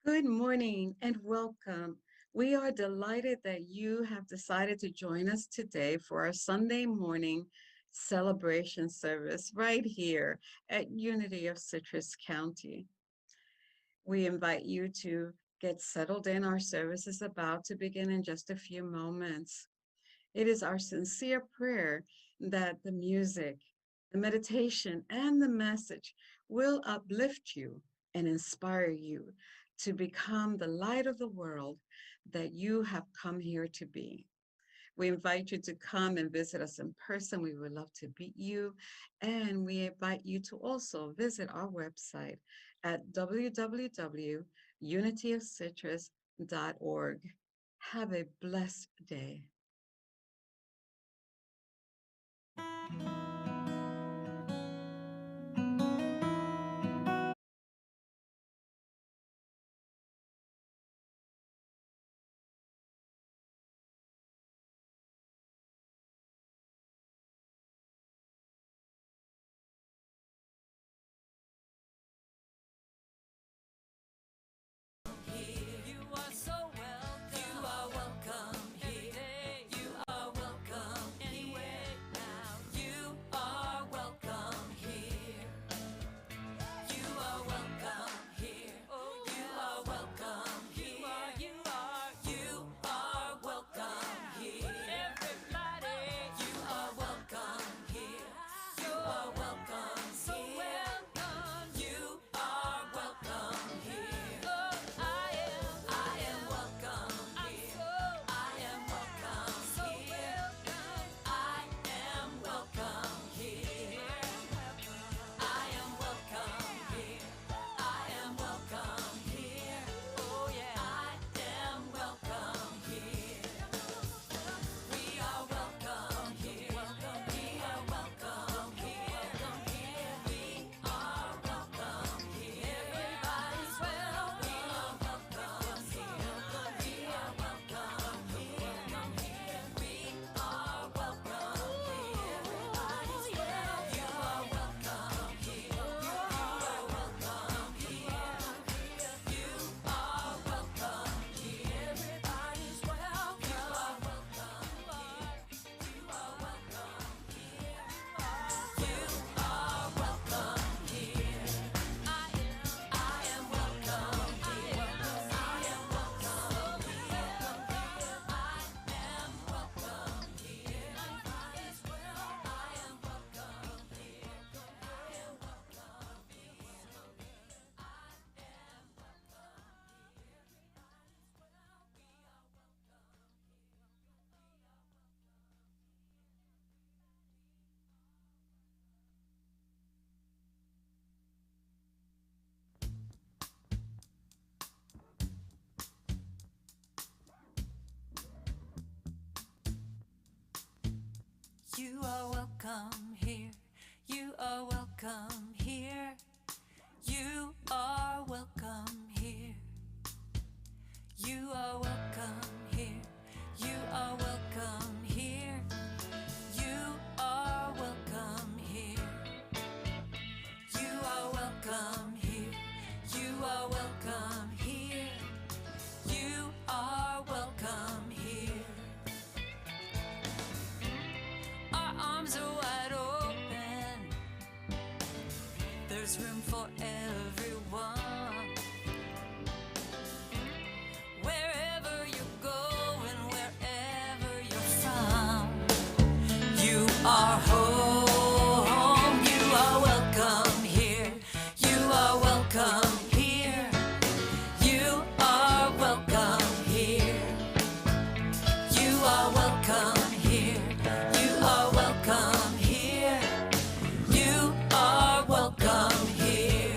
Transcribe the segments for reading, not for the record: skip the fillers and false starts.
Good morning and welcome. We are delighted that you have decided to join us today for our Sunday morning celebration service right here at Unity of Citrus County. We invite you to get settled in. Our service is about to begin in just a few moments. It is our sincere prayer that the music, the meditation, and the message will uplift you and inspire you to become the light of the world that you have come here to be. We invite you to come and visit us in person. We would love to meet you. And we invite you to also visit our website at www.unityofcitrus.org. Have a blessed day. You are so welcome. You are welcome here. You are welcome anywhere now. You are welcome here. You are welcome here. Oh, you are welcome here. You are welcome here. Everybody, you are welcome here. You are welcome. So welcome. You are welcome here. Oh, I am welcome here. I am welcome here. I am welcome here. I am welcome here. I am welcome here. Oh yeah. I am welcome here. We are welcome here. We are welcome here. We are welcome here. Everybody's welcome. We are welcome here. We are welcome here. We are welcome here. Everybody's welcome. You are welcome here. You are welcome here. You are welcome here. Everybody's welcome. You are welcome here. You are welcome here. You are welcome here. I am welcome here. I am welcome here. I am welcome here. Everybody's welcome. I am welcome here. I am welcome You are welcome here. You are welcome here. You are welcome here. You are welcome here. You are welcome here. You are welcome here. You are welcome here. You are welcome here. You are welcome here. Our arms are wide open. There's room for everyone. Wherever you go and wherever you're from, you are home. You are welcome here. You are welcome here. You are welcome here. You are welcome here. You are welcome here. You are welcome here.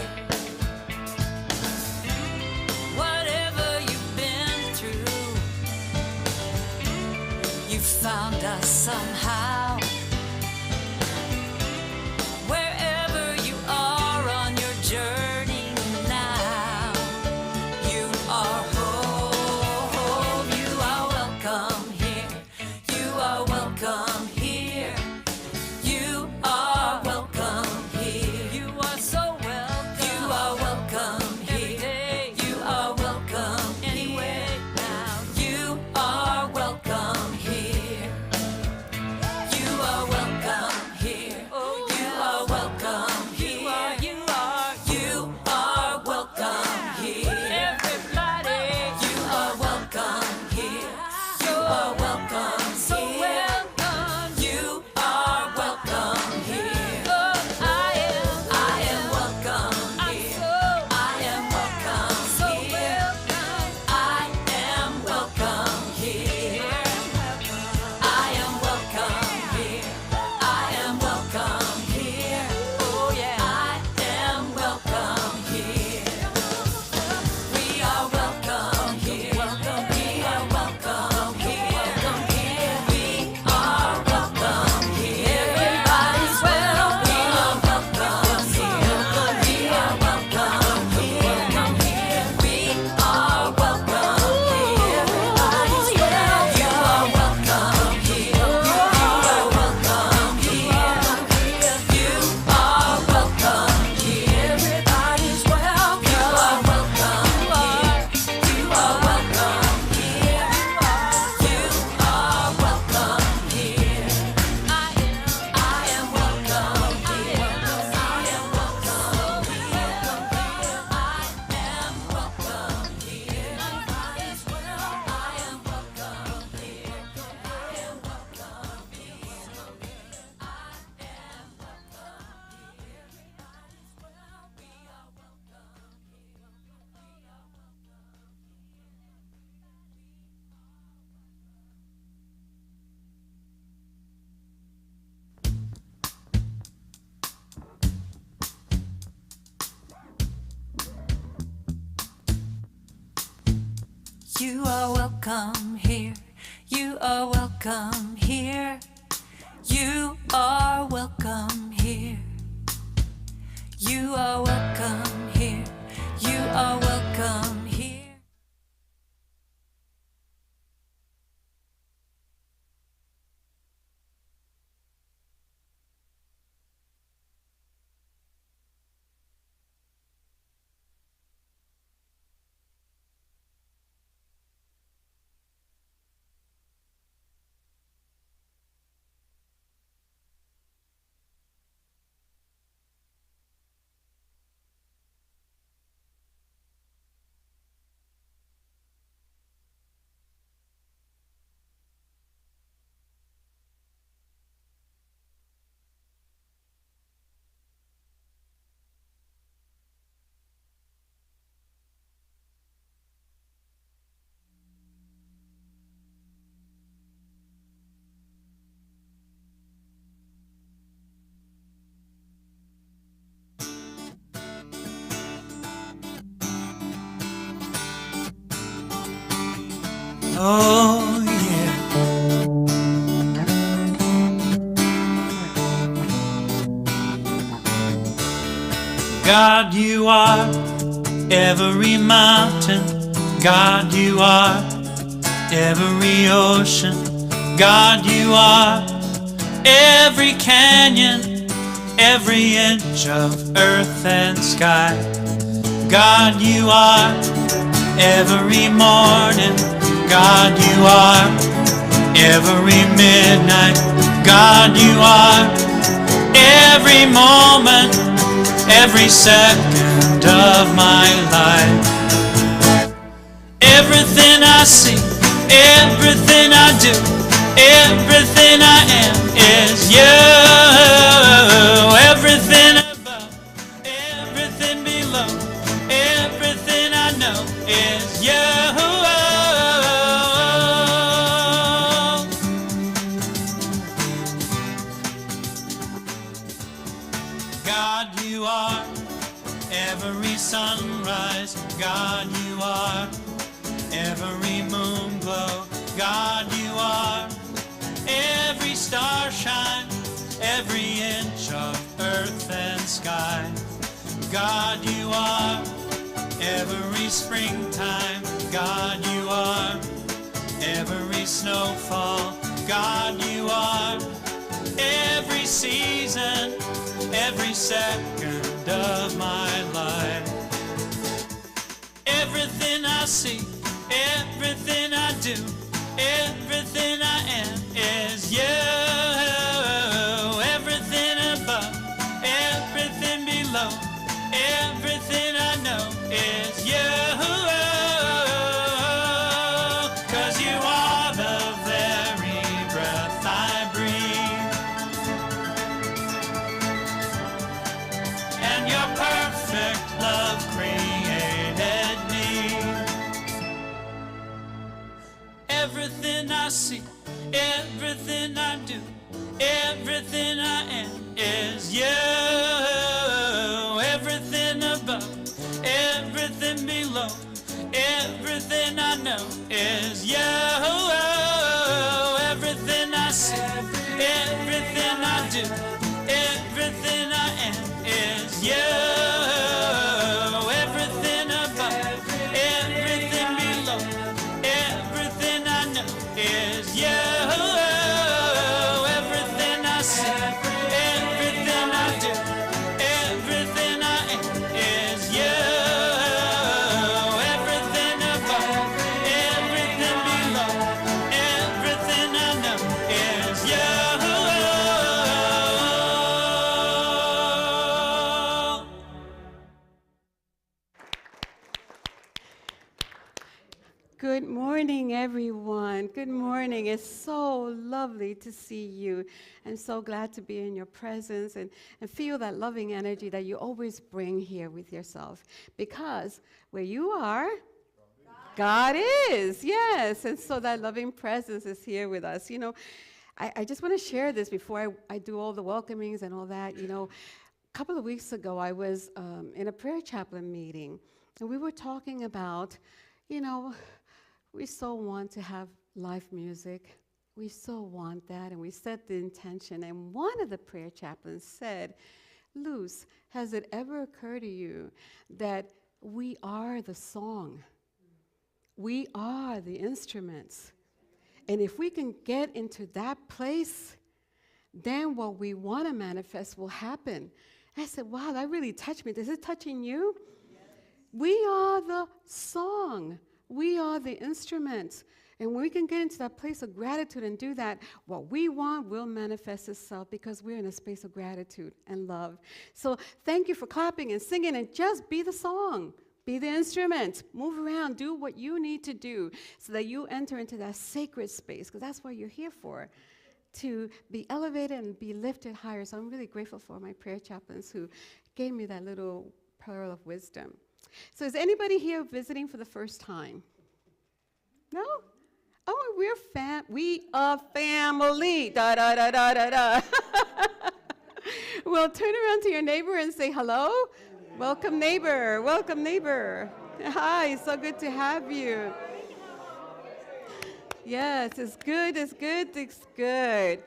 Whatever you've been through, you found us somehow. Wherever you are on your journey now, you are home. You are welcome here. You are welcome here. You are welcome here. You are so welcome. You are welcome here. You are welcome. You are welcome here. You are welcome here. You are welcome here. You are welcome here. You are welcome here. Oh, yeah. God, you are every mountain. God, you are every ocean. God, you are every canyon, every inch of earth and sky. God, you are every morning. God, you are every midnight. God, you are every moment, every second of my life. Everything I see, everything I do, everything I am is you. Everything above, everything below, everything I know is you. God, you are every sunrise. God, you are every moon glow. God, you are every star shine, every inch of earth and sky. God, you are every springtime. God, you are every snowfall. God, you are every season, every second of my life. Everything I see, everything I do, everything I am is you. Everything above, everything below, everything I know is you. 'Cause you are the very breath I breathe, and your perfect love created me. Everything I see, everything I do, everything I am is you. Everything above, everything below, everything I know is you. Everything I see, everything I do, everything I am is you. Everything above, everything below, everything I know is you. Everything I see, everything I do, everything I am is you. Everything above, everything below, everything I know is you. Good morning, everyone. Good morning. It's so lovely to see you. I'm so glad to be in your presence and feel that loving energy that you always bring here with yourself. Because where you are, God is, yes. And so that loving presence is here with us. I just want to share this before I do all the welcomings and all that. A couple of weeks ago, I was in a prayer chaplain meeting, and we were talking about, you know, We so want to have live music. We so want that, and we set the intention. And one of the prayer chaplains said, Luz, has it ever occurred to you that we are the song? We are the instruments. And if we can get into that place, then what we want to manifest will happen. I said, wow, that really touched me. Is it touching you? Yes. We are the song. We are the instruments. And when we can get into that place of gratitude and do that, what we want will manifest itself because we're in a space of gratitude and love. So thank you for clapping and singing, and just be the song. Be the instrument. Move around. Do what you need to do so that you enter into that sacred space, because that's what you're here for, to be elevated and be lifted higher. So I'm really grateful for my prayer chaplains who gave me that little pearl of wisdom. So is anybody here visiting for the first time? No? Oh, we are family. Da da da da da da. Well, turn around to your neighbor and say hello. Welcome, neighbor. Welcome, neighbor. Hi, so good to have you. Yes, it's good, it's good, it's good.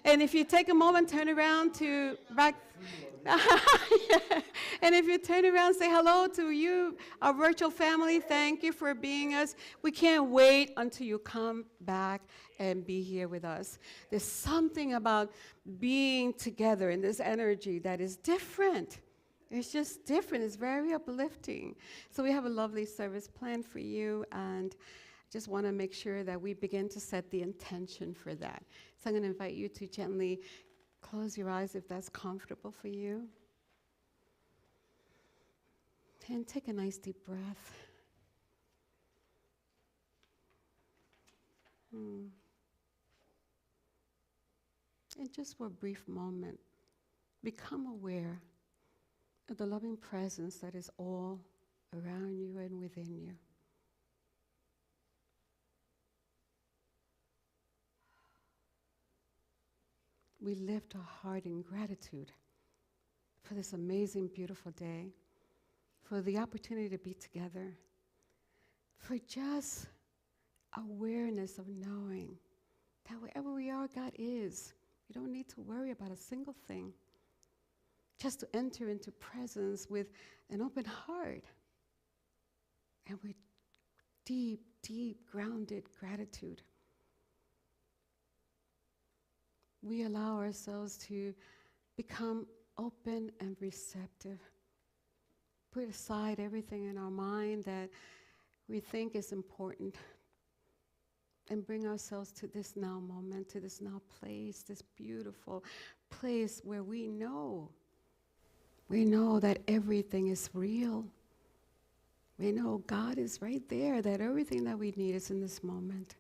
And if you take a moment, turn around to back. And if you turn around, say hello to you, our virtual family. Thank you for being us. We can't wait until you come back and be here with us. There's something about being together in this energy that is different. It's just different. It's very uplifting. So we have a lovely service planned for you, and just want to make sure that we begin to set the intention for that. So I'm going to invite you to gently close your eyes if that's comfortable for you. And take a nice deep breath. And just for a brief moment, become aware of the loving presence that is all around you and within you. We lift our heart in gratitude for this amazing, beautiful day, for the opportunity to be together, for just awareness of knowing that wherever we are, God is. We don't need to worry about a single thing. Just to enter into presence with an open heart and with deep, deep, grounded gratitude. We allow ourselves to become open and receptive. Put aside everything in our mind that we think is important and bring ourselves to this now moment, to this now place, this beautiful place where we know that everything is real. We know God is right there, that everything that we need is in this moment.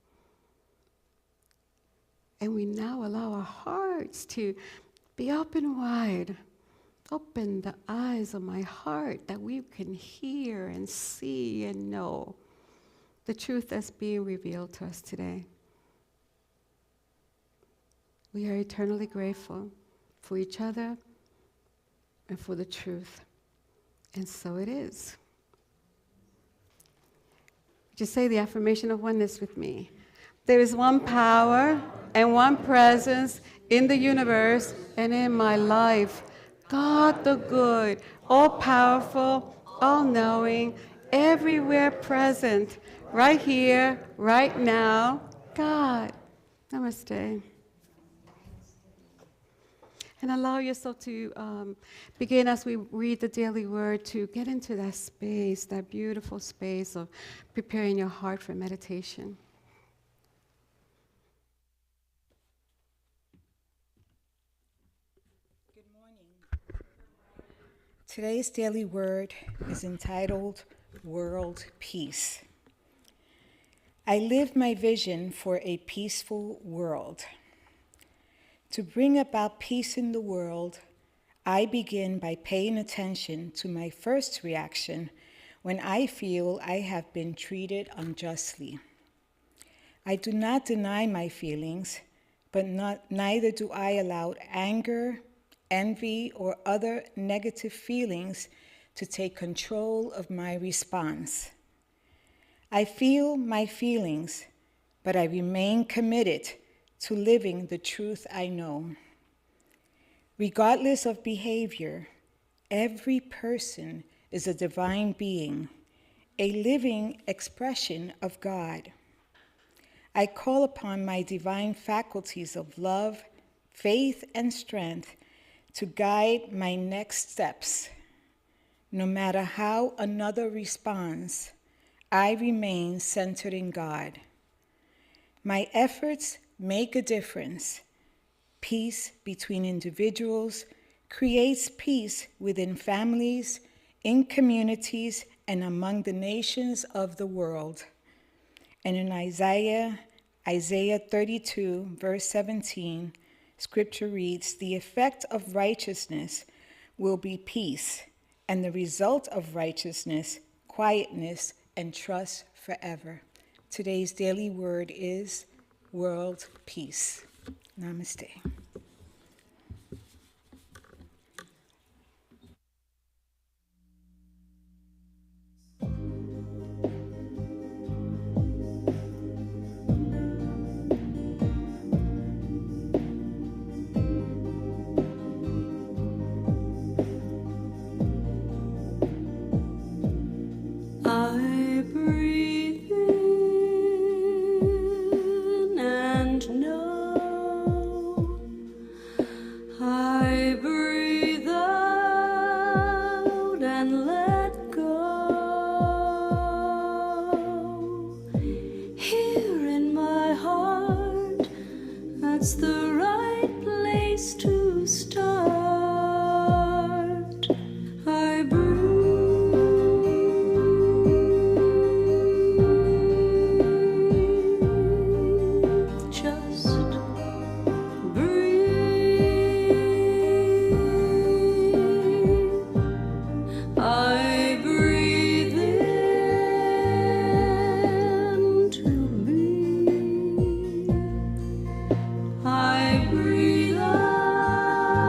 And we now allow our hearts to be open wide. Open the eyes of my heart that we can hear and see and know the truth that's being revealed to us today. We are eternally grateful for each other and for the truth. And so it is. Just say the affirmation of oneness with me. There is one power and one presence in the universe and in my life. God the good, all-powerful, all-knowing, everywhere present, right here, right now, God. Namaste. And allow yourself to begin, as we read the daily word, to get into that space, that beautiful space of preparing your heart for meditation. Good morning. Today's daily word is entitled World Peace. I live my vision for a peaceful world. To bring about peace in the world, I begin by paying attention to my first reaction when I feel I have been treated unjustly. I do not deny my feelings, but neither do I allow anger, envy, or other negative feelings to take control of my response. I feel my feelings, but I remain committed to living the truth I know. Regardless of behavior, every person is a divine being, a living expression of God. I call upon my divine faculties of love, faith, and strength to guide my next steps. No matter how another responds, I remain centered in God. My efforts make a difference. Peace between individuals creates peace within families, in communities, and among the nations of the world. And in Isaiah 32, verse 17, Scripture reads, "The effect of righteousness will be peace, and the result of righteousness, quietness, and trust forever." Today's daily word is world peace. Namaste. I breathe in and know. I breathe out and let go. Here in my heart, that's the right place to start. I I breathe in to be. I breathe out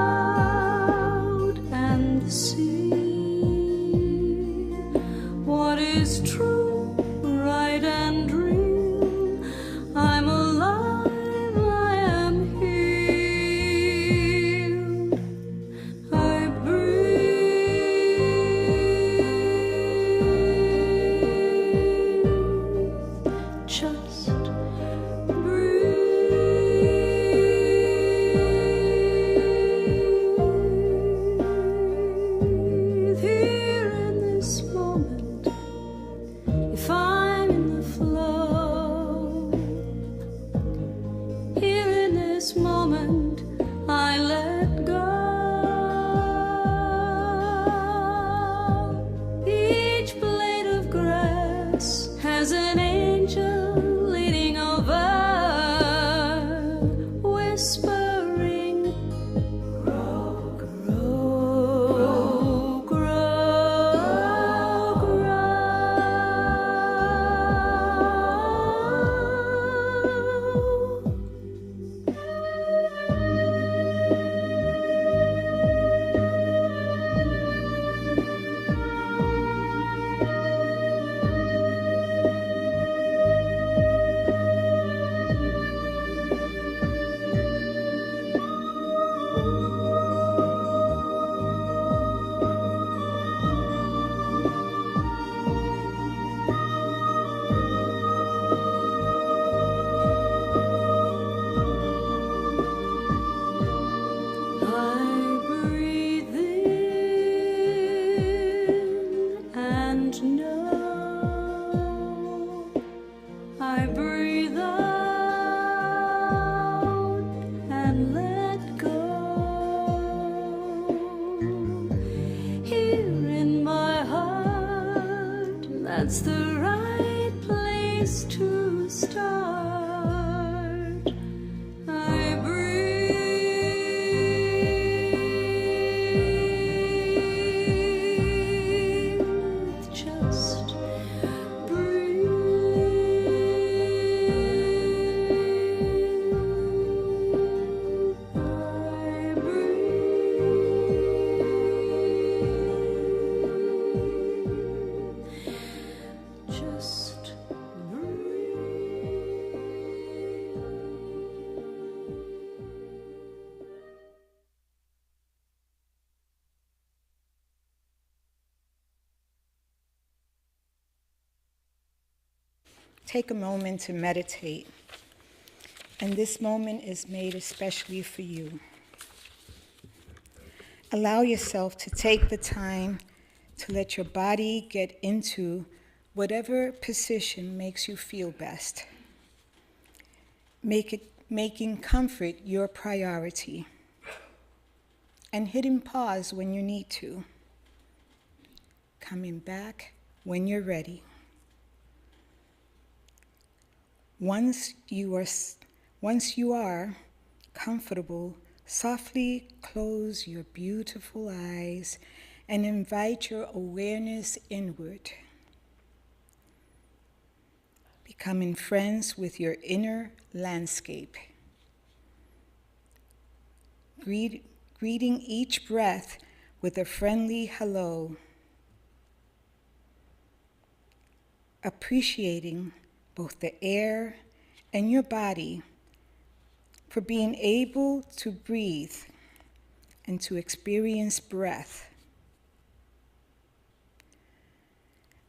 and see what is true, right, and real. I'm alive, I am healed. I just breathe here in this moment. If I'm in the flow, here in this moment, I let go. Each blade of grass has an angel leaning over, whispering, grow, grow, grow, grow. I breathe in and know. I breathe out and let go. Here in my heart, that's the right place to start. I breathe, just breathe. I breathe, just take a moment to meditate. And this moment is made especially for you. Allow yourself to take the time to let your body get into whatever position makes you feel best. Making comfort your priority. And hitting pause when you need to. Coming back when you're ready. Once you are comfortable, softly close your beautiful eyes and invite your awareness inward. Becoming friends with your inner landscape. Greeting each breath with a friendly hello. Appreciating both the air and your body for being able to breathe and to experience breath.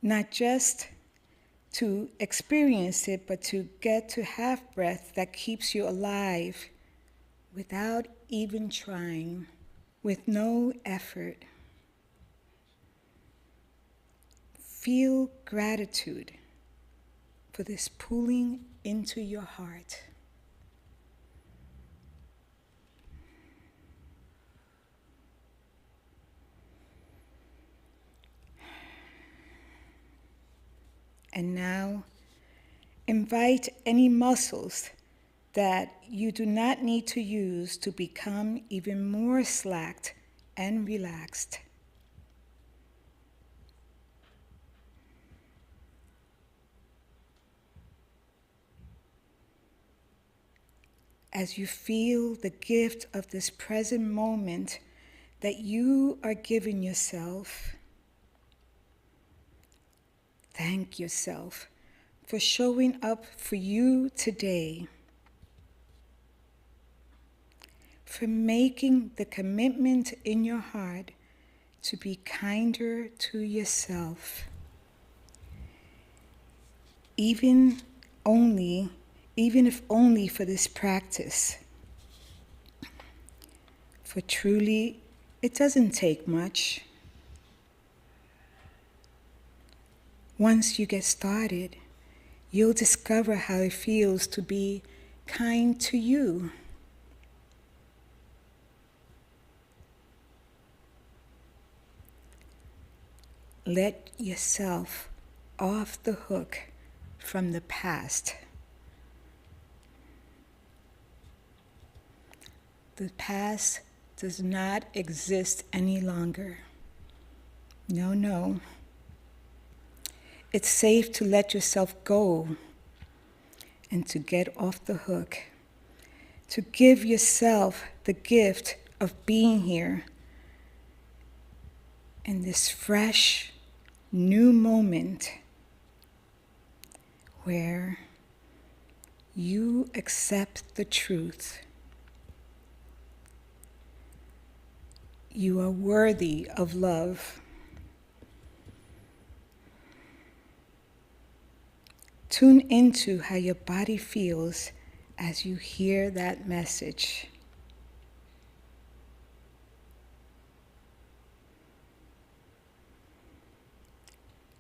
Not just to experience it, but to get to have breath that keeps you alive without even trying, with no effort. Feel gratitude for this pulling into your heart. And now, invite any muscles that you do not need to use to become even more slacked and relaxed. As you feel the gift of this present moment that you are giving yourself, thank yourself for showing up for you today, for making the commitment in your heart to be kinder to yourself, even if only for this practice. For truly, it doesn't take much. Once you get started, you'll discover how it feels to be kind to you. Let yourself off the hook from the past. The past does not exist any longer. No. It's safe to let yourself go and to get off the hook, to give yourself the gift of being here in this fresh, new moment where you accept the truth. You are worthy of love. Tune into how your body feels as you hear that message.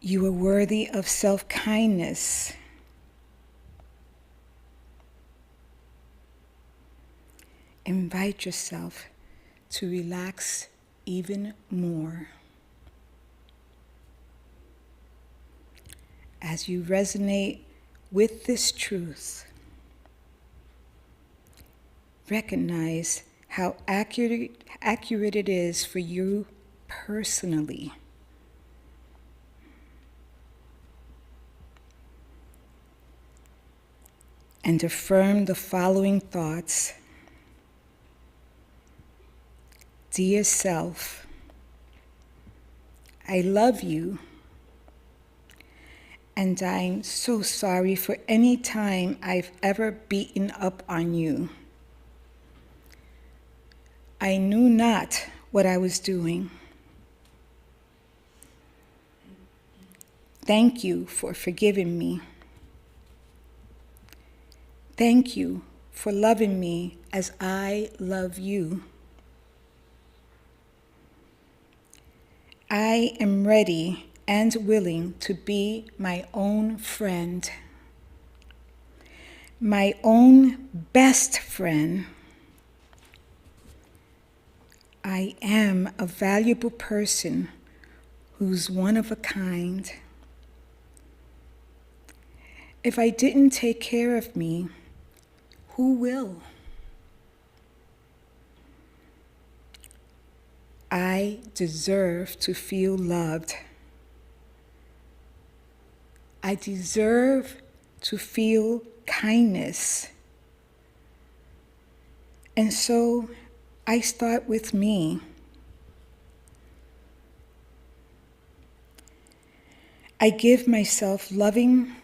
You are worthy of self-kindness. Invite yourself to relax even more. As you resonate with this truth, recognize how accurate it is for you personally. And affirm the following thoughts. Dear self, I love you, and I'm so sorry for any time I've ever beaten up on you. I knew not what I was doing. Thank you for forgiving me. Thank you for loving me as I love you. I am ready and willing to be my own friend, my own best friend. I am a valuable person who's one of a kind. If I didn't take care of me, who will? I deserve to feel loved. I deserve to feel kindness. And so I start with me. I give myself loving,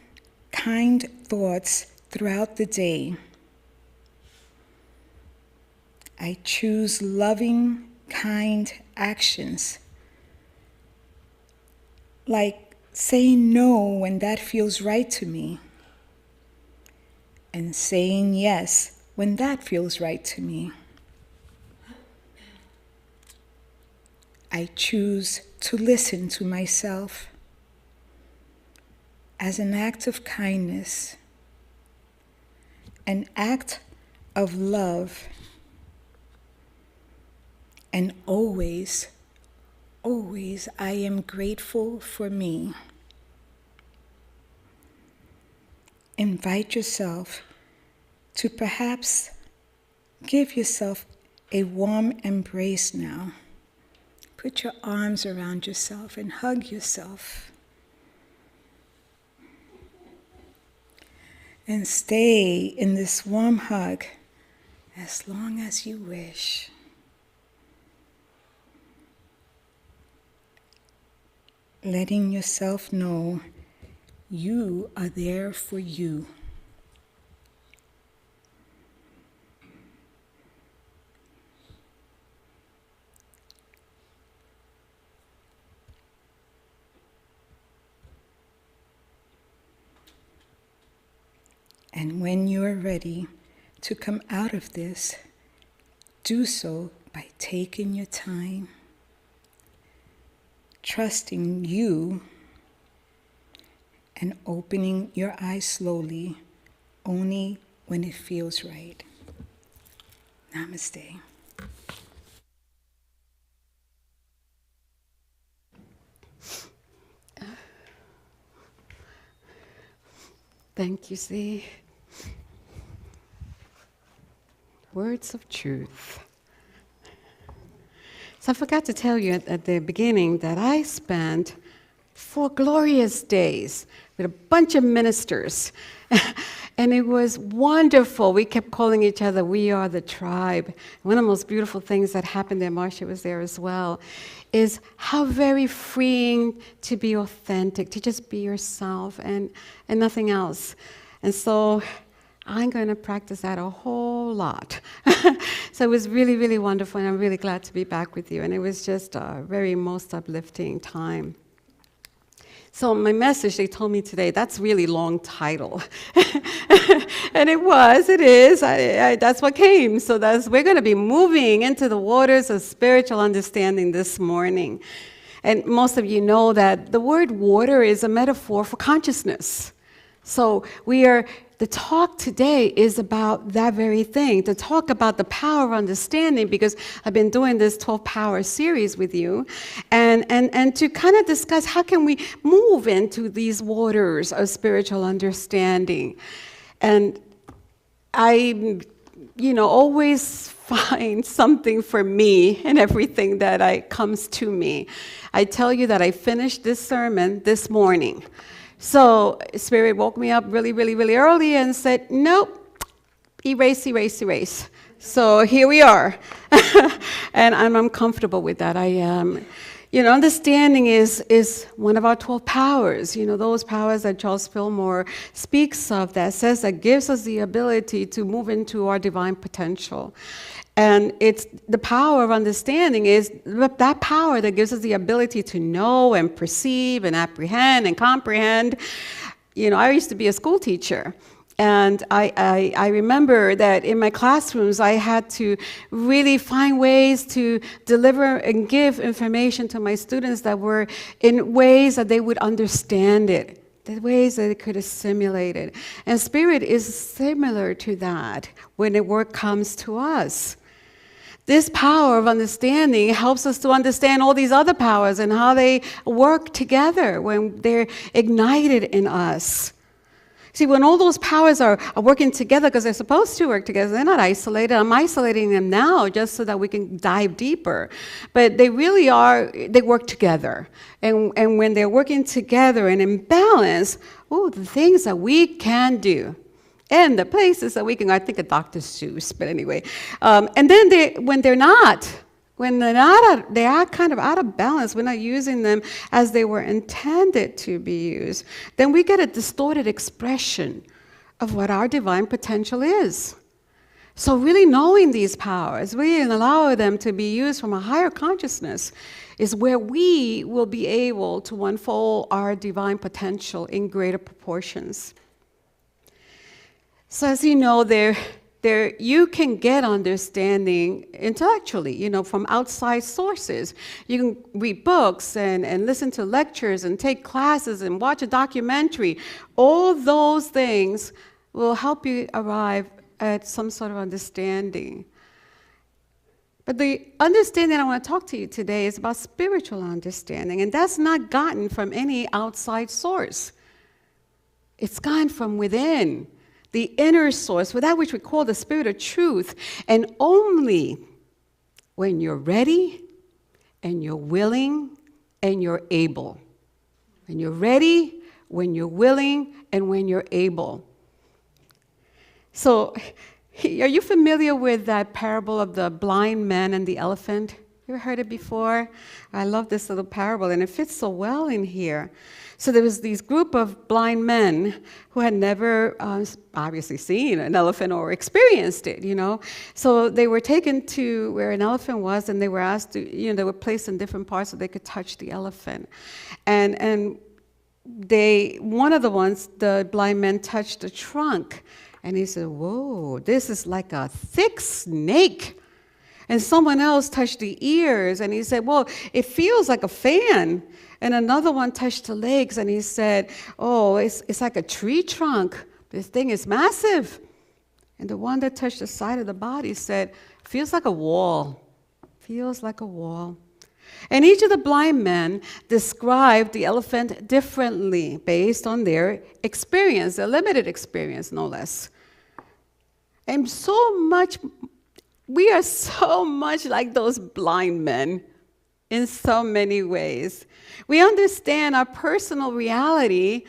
kind thoughts throughout the day. I choose loving, kind actions, like saying no when that feels right to me, and saying yes when that feels right to me. I choose to listen to myself as an act of kindness, an act of love. And always, always, I am grateful for me. Invite yourself to perhaps give yourself a warm embrace now. Put your arms around yourself and hug yourself. And stay in this warm hug as long as you wish. Letting yourself know you are there for you. And when you are ready to come out of this, do so by taking your time, trusting you, and opening your eyes slowly, only when it feels right. Namaste. Thank you, Z. Words of truth. So I forgot to tell you at the beginning that I spent 4 glorious days with a bunch of ministers. And it was wonderful. We kept calling each other, we are the tribe. One of the most beautiful things that happened there, Marcia was there as well, is how very freeing to be authentic, to just be yourself and nothing else. And so I'm going to practice that a whole lot. So it was really, really wonderful, and I'm really glad to be back with you. And it was just a very most uplifting time. So my message, they told me today, that's really long title. And it is, that's what came. So we're going to be moving into the waters of spiritual understanding this morning. And most of you know that the word water is a metaphor for consciousness. So the talk today is about that very thing, to talk about the power of understanding, because I've been doing this 12-power series with you, and to kind of discuss how can we move into these waters of spiritual understanding. And I, always find something for me in everything that comes to me. I tell you that I finished this sermon this morning. So Spirit woke me up really, really, really early and said, nope, erase. So here we are. And I'm comfortable with that. I am. Understanding is one of our 12 powers. Those powers that Charles Fillmore speaks of, that says that gives us the ability to move into our divine potential. And it's the power of understanding is that power that gives us the ability to know and perceive and apprehend and comprehend. I used to be a school teacher. And I remember that in my classrooms, I had to really find ways to deliver and give information to my students that were in ways that they would understand it, the ways that they could assimilate it. And spirit is similar to that when the work comes to us. This power of understanding helps us to understand all these other powers and how they work together when they're ignited in us. See, when all those powers are working together, because they're supposed to work together, they're not isolated. I'm isolating them now just so that we can dive deeper. But they really are, they work together. And when they're working together and in balance, the things that we can do, and the places that we can, I think of Dr. Seuss, but anyway. And then when they are kind of out of balance, we're not using them as they were intended to be used, then we get a distorted expression of what our divine potential is. So really knowing these powers, really allowing them to be used from a higher consciousness is where we will be able to unfold our divine potential in greater proportions. So as you know, you can get understanding intellectually, from outside sources. You can read books and listen to lectures and take classes and watch a documentary. All those things will help you arrive at some sort of understanding. But the understanding I want to talk to you today is about spiritual understanding, and that's not gotten from any outside source. It's gotten from within. The inner source, with that which we call the spirit of truth. And only when you're ready and you're willing and you're able. When you're ready, when you're willing, and when you're able. So, are you familiar with that parable of the blind man and the elephant? You ever heard it before? I love this little parable, and it fits so well in here. So there was this group of blind men who had never obviously seen an elephant or experienced it, So they were taken to where an elephant was, and they were asked to, they were placed in different parts so they could touch the elephant. And one of the blind men touched the trunk, and he said, "Whoa, this is like a thick snake." And someone else touched the ears, and he said, "Well, it feels like a fan." And another one touched the legs, and he said, "Oh, it's like a tree trunk. This thing is massive." And the one that touched the side of the body said, "Feels like a wall. Feels like a wall." And each of the blind men described the elephant differently based on their experience, their limited experience, no less. And we are so much like those blind men in so many ways. We understand our personal reality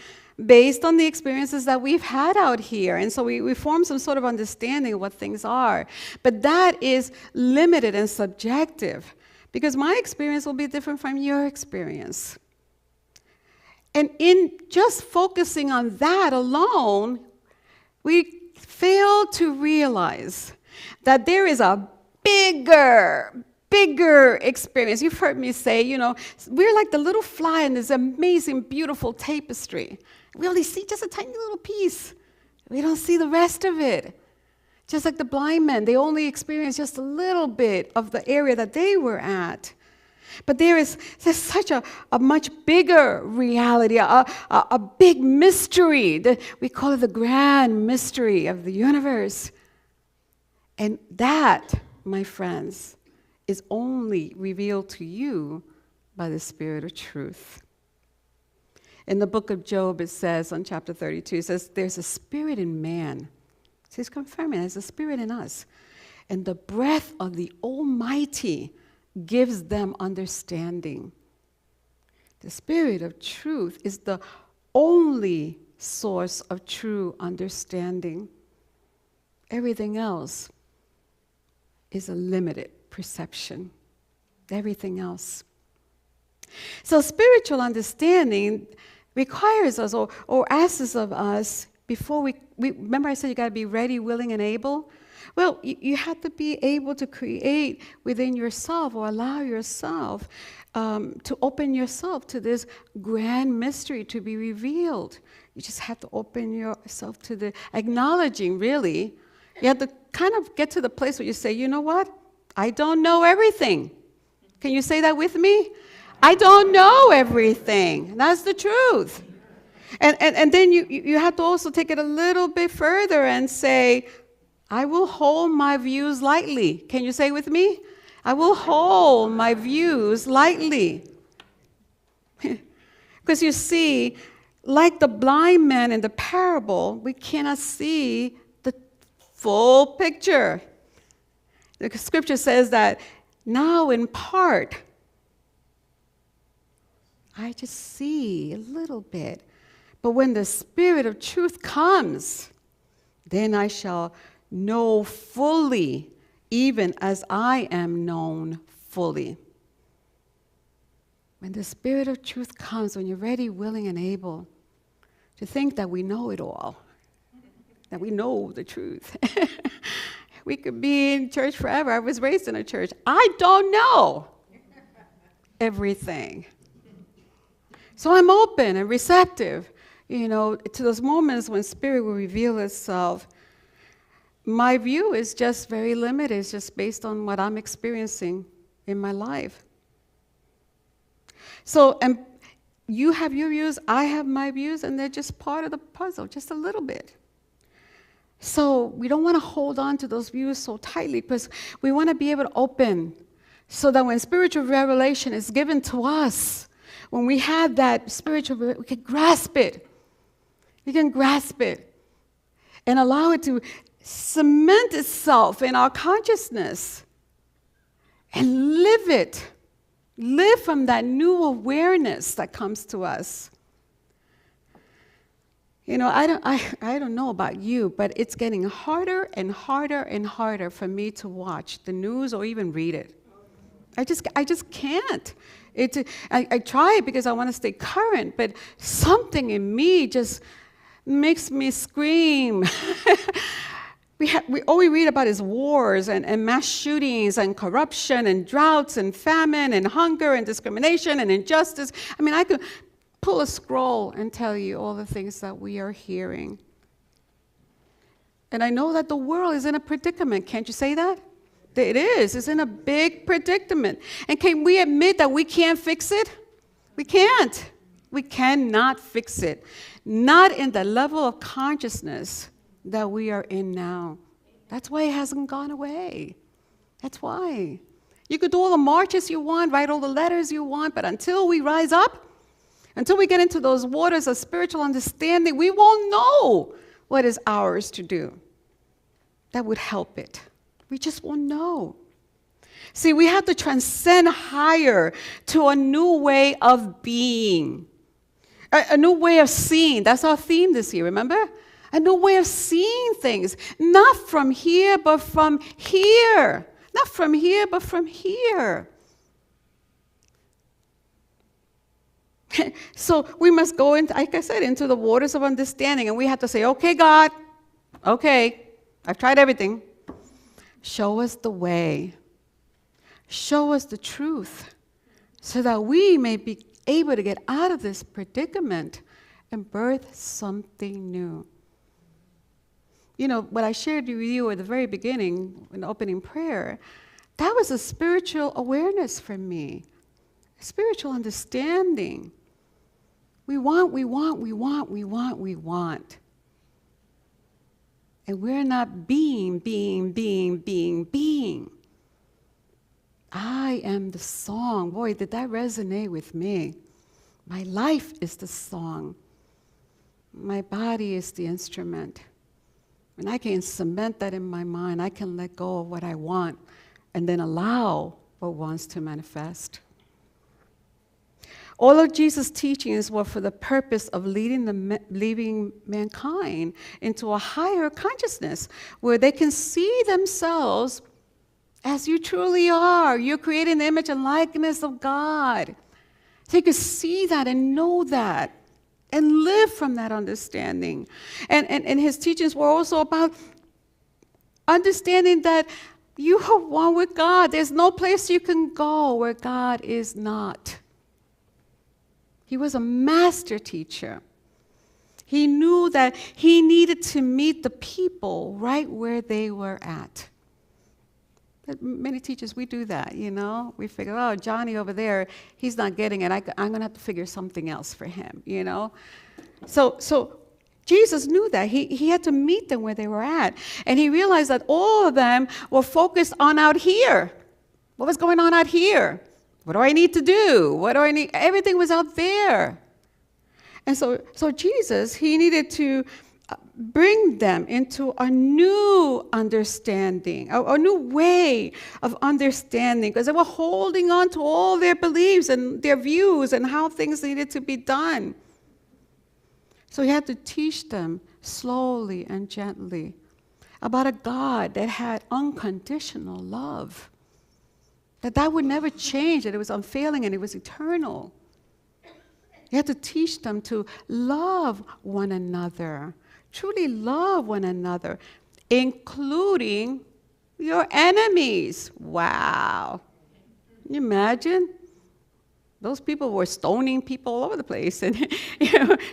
based on the experiences that we've had out here. And so we form some sort of understanding of what things are. But that is limited and subjective, because my experience will be different from your experience. And in just focusing on that alone, we fail to realize that there is a bigger experience. You've heard me say, we're like the little fly in this amazing, beautiful tapestry. We only see just a tiny little piece. We don't see the rest of it. Just like the blind men, they only experience just a little bit of the area that they were at. But there's such a much bigger reality, a big mystery. We call it the grand mystery of the universe. And that, my friends, is only revealed to you by the Spirit of truth. In the book of Job, it says, on chapter 32, it says, there's a spirit in man. So he's confirming there's a spirit in us. And the breath of the Almighty gives them understanding. The Spirit of truth is the only source of true understanding. Everything else is a limited perception. Everything else. So spiritual understanding requires us or asks of us before we remember I said you got to be ready, willing, and able. Well, you have to be able to create within yourself or allow yourself to open yourself to this grand mystery to be revealed. You just have to open yourself to the acknowledging, really. You have to kind of get to the place where you say, you know what? I don't know everything. Can you say that with me? I don't know everything. That's the truth. And then you have to also take it a little bit further and say, I will hold my views lightly. Can you say with me? I will hold my views lightly. Because you see, like the blind man in the parable, we cannot see the full picture. The scripture says that now in part, I just see a little bit. But when the Spirit of truth comes, then I shall know fully, even as I am known fully. When the Spirit of truth comes, when you're ready, willing, and able to think that we know it all, that we know the truth. We could be in church forever. I was raised in a church. I don't know everything. So I'm open and receptive, to those moments when Spirit will reveal itself. My view is just very limited. It's just based on what I'm experiencing in my life. So, and you have your views, I have my views, and they're just part of the puzzle, just a little bit. So we don't want to hold on to those views so tightly, because we want to be able to open so that when spiritual revelation is given to us, when we have that spiritual, we can grasp it. We can grasp it and allow it to cement itself in our consciousness and live it. Live from that new awareness that comes to us. I don't know about you, but it's getting harder and harder and harder for me to watch the news or even read it. I just can't. I try it because I want to stay current, but something in me just makes me scream. All we read about is wars and mass shootings and corruption and droughts and famine and hunger and discrimination and injustice. I mean, I could pull a scroll and tell you all the things that we are hearing. And I know that the world is in a predicament. Can't you say that? It is. It's in a big predicament. And can we admit that we can't fix it? We can't. We cannot fix it. Not in the level of consciousness that we are in now. That's why it hasn't gone away. That's why. You could do all the marches you want, write all the letters you want, but until we rise up, until we get into those waters of spiritual understanding, we won't know what is ours to do that would help it. We just won't know. See, we have to transcend higher to a new way of being, a new way of seeing. That's our theme this year, remember? A new way of seeing things, not from here, but from here. Not from here, but from here. So we must go into, like I said, into the waters of understanding, and we have to say, okay, God, okay, I've tried everything. Show us the way. Show us the truth so that we may be able to get out of this predicament and birth something new. What I shared with you at the very beginning, in the opening prayer, that was a spiritual awareness for me, a spiritual understanding. We want. And we're not being. I am the song. Boy, did that resonate with me. My life is the song. My body is the instrument. When I can cement that in my mind, I can let go of what I want and then allow what wants to manifest. All of Jesus' teachings were for the purpose of leading mankind into a higher consciousness where they can see themselves as you truly are. You're created in the image and likeness of God. So you can see that and know that and live from that understanding. And his teachings were also about understanding that you are one with God. There's no place you can go where God is not. He was a master teacher. He knew that he needed to meet the people right where they were at. But many teachers, we do that, you know. We figure, oh, Johnny over there, he's not getting it. I'm going to have to figure something else for him, you know. So Jesus knew that. He had to meet them where they were at. And he realized that all of them were focused on out here. What was going on out here? What do I need to do? What do I need? Everything was out there. And so Jesus, he needed to bring them into a new understanding, a new way of understanding, because they were holding on to all their beliefs and their views and how things needed to be done. So he had to teach them slowly and gently about a God that had unconditional love, that would never change, that it was unfailing and it was eternal. He had to teach them to love one another, truly love one another, including your enemies. Wow. Can you imagine? Those people were stoning people all over the place and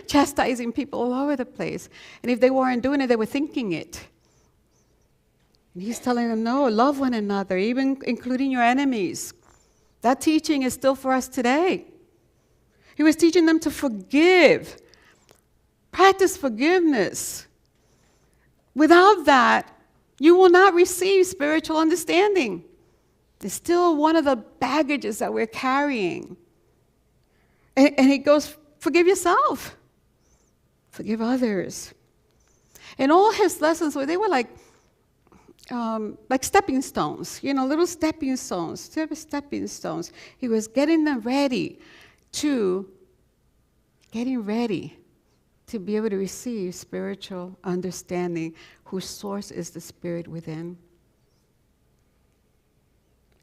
chastising people all over the place. And if they weren't doing it, they were thinking it. And he's telling them, no, love one another, even including your enemies. That teaching is still for us today. He was teaching them to forgive. Practice forgiveness. Without that, you will not receive spiritual understanding. It's still one of the baggages that we're carrying. And he goes, forgive yourself. Forgive others. And all his lessons, they were like stepping stones, little stepping stones. He was getting them ready to be able to receive spiritual understanding, whose source is the Spirit within.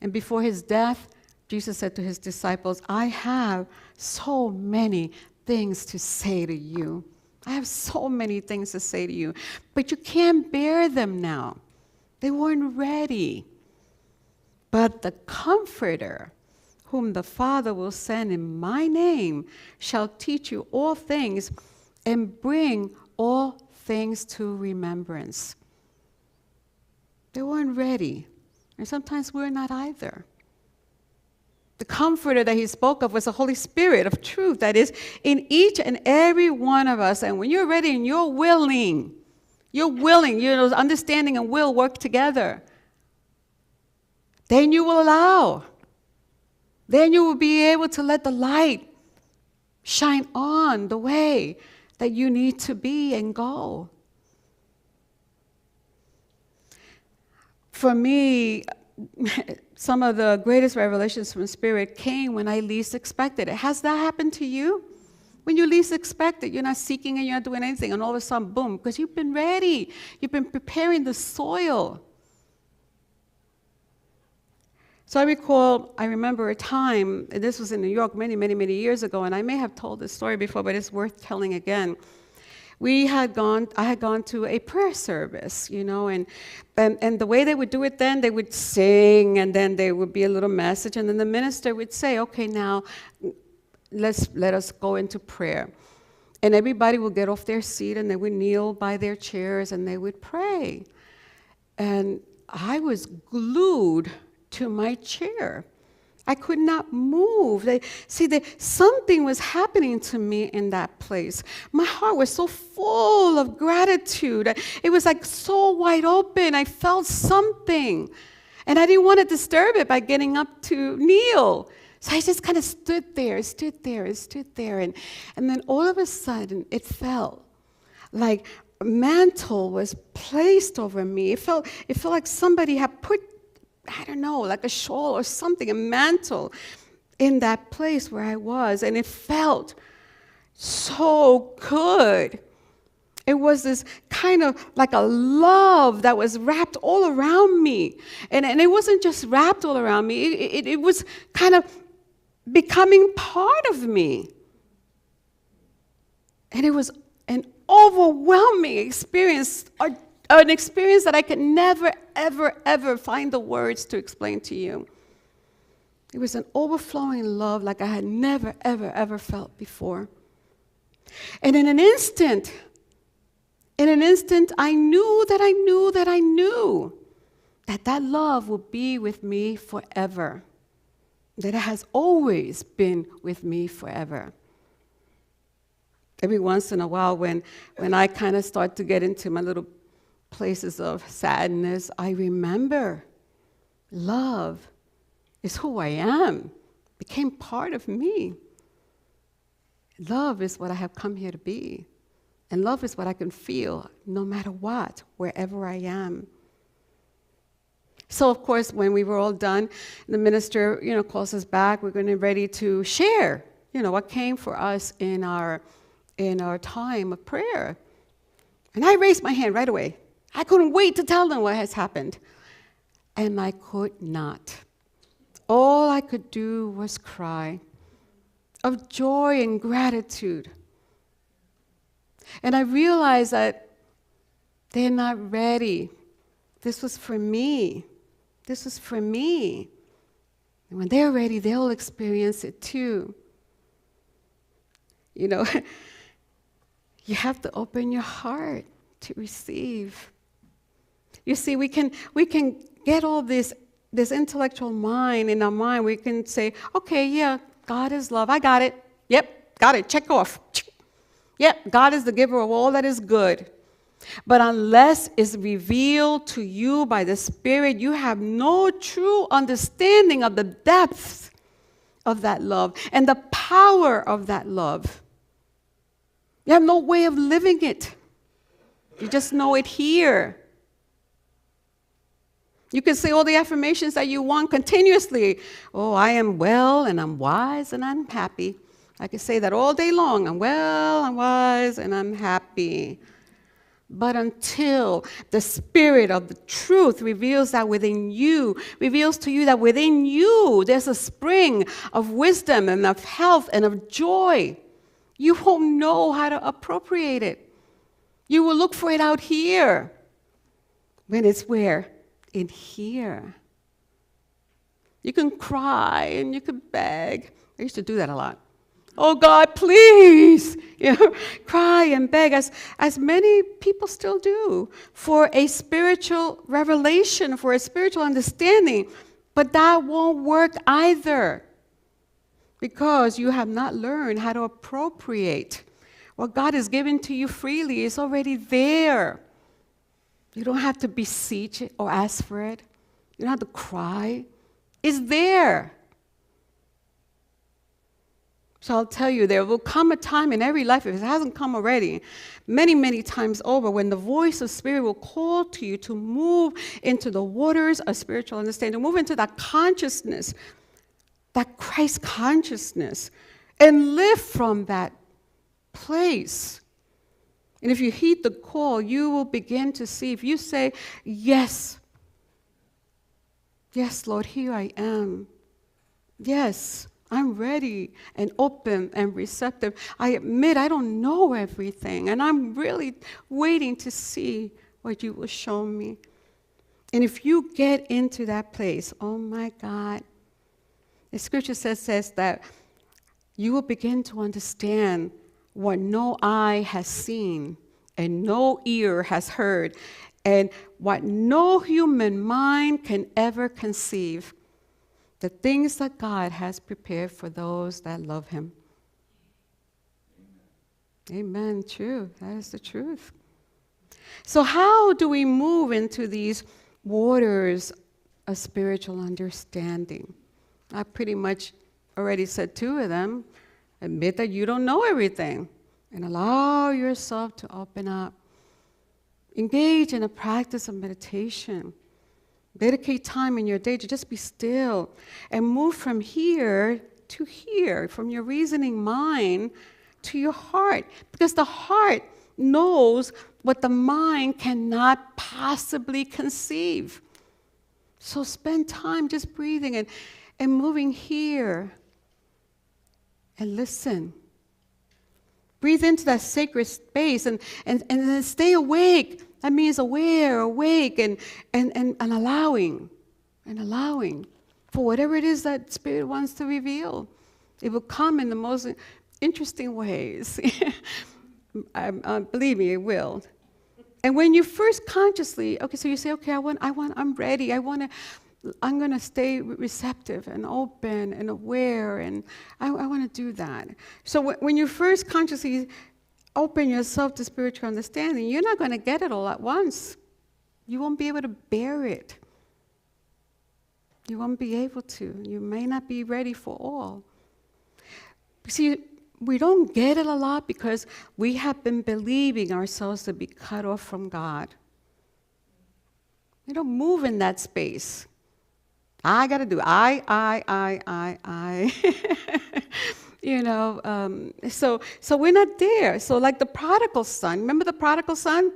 And before his death, Jesus said to his disciples, I have so many things to say to you. I have so many things to say to you, but you can't bear them now. They weren't ready. But the Comforter, whom the Father will send in my name, shall teach you all things and bring all things to remembrance. They weren't ready. And sometimes we're not either. The Comforter that he spoke of was the Holy Spirit of truth that is in each and every one of us. And when you're ready and you're willing, understanding and will work together, then you will allow. Then you will be able to let the light shine on the way that you need to be and go. For me, some of the greatest revelations from Spirit came when I least expected it. Has that happened to you? When you least expect it, you're not seeking and you're not doing anything, and all of a sudden, boom, because you've been ready. You've been preparing the soil. So I remember a time, and this was in New York many, many, many years ago, and I may have told this story before, but it's worth telling again. I had gone to a prayer service, and the way they would do it then, they would sing, and then there would be a little message, and then the minister would say, okay, now let us go into prayer. And everybody would get off their seat, and they would kneel by their chairs, and they would pray. And I was glued to my chair. I could not move. Something was happening to me in that place. My heart was so full of gratitude. It was like so wide open. I felt something. And I didn't want to disturb it by getting up to kneel. So I just kind of stood there. And then all of a sudden, it felt like a mantle was placed over me. It felt like somebody had put, I don't know, like a shawl or something, a mantle in that place where I was. And it felt so good. It was this kind of like a love that was wrapped all around me. And it wasn't just wrapped all around me. It was kind of becoming part of me. And it was an overwhelming experience, an experience that I could never, ever, ever find the words to explain to you. It was an overflowing love like I had never, ever, ever felt before. And in an instant, I knew that love will be with me forever, that it has always been with me forever. Every once in a while, when I kind of start to get into my little places of sadness, I remember love is who I am, became part of me. Love is what I have come here to be. And love is what I can feel no matter what, wherever I am. So, of course, when we were all done, the minister, calls us back. We're going to be ready to share, what came for us in our time of prayer. And I raised my hand right away. I couldn't wait to tell them what has happened. And I could not. All I could do was cry of joy and gratitude. And I realized that they're not ready. This was for me. This was for me. And when they're ready, they'll experience it too. You have to open your heart to receive. You see, we can get all this intellectual mind in our mind. We can say, okay, yeah, God is love. I got it. Yep, got it. Check off. Yep, God is the giver of all that is good. But unless it's revealed to you by the Spirit, you have no true understanding of the depth of that love and the power of that love. You have no way of living it. You just know it here. You can say all the affirmations that you want continuously. Oh, I am well and I'm wise and I'm happy. I can say that all day long. I'm well, I'm wise, and I'm happy. But until the Spirit of the truth reveals that within you, reveals to you that within you there's a spring of wisdom and of health and of joy, you won't know how to appropriate it. You will look for it out here. When it's where? In here. You can cry and you can beg. I used to do that a lot. Oh God, please, cry and beg, as many people still do, for a spiritual revelation, for a spiritual understanding. But that won't work either, because you have not learned how to appropriate what God has given to you freely. It's already there. You don't have to beseech it or ask for it. You don't have to cry. It's there. So I'll tell you, there will come a time in every life, if it hasn't come already, many, many times over, when the voice of Spirit will call to you to move into the waters of spiritual understanding, move into that consciousness, that Christ consciousness, and live from that place. And if you heed the call, you will begin to see. If you say, yes, Lord, here I am. Yes, I'm ready and open and receptive. I admit I don't know everything, and I'm really waiting to see what you will show me. And if you get into that place, oh my God, the scripture says that you will begin to understand what no eye has seen and no ear has heard, and what no human mind can ever conceive. The things that God has prepared for those that love him. Amen. True. That is the truth. So how do we move into these waters of spiritual understanding? I pretty much already said two of them. Admit that you don't know everything and allow yourself to open up. Engage in a practice of meditation. Dedicate time in your day to just be still and move from here to here, from your reasoning mind to your heart, because the heart knows what the mind cannot possibly conceive. So spend time just breathing and moving here and listen. Breathe into that sacred space and then stay awake. That means aware, awake, and allowing for whatever it is that Spirit wants to reveal. It will come in the most interesting ways. Believe me, it will. And when you first consciously, okay, so you say, okay, I'm ready. I'm gonna stay receptive and open and aware, and I want to do that. So when you first consciously open yourself to spiritual understanding, you're not going to get it all at once. You won't be able to bear it. You won't be able to. You may not be ready for all. See, we don't get it a lot because we have been believing ourselves to be cut off from God. We don't move in that space. I got to do I. So we're not there. So like the prodigal son, remember the prodigal son?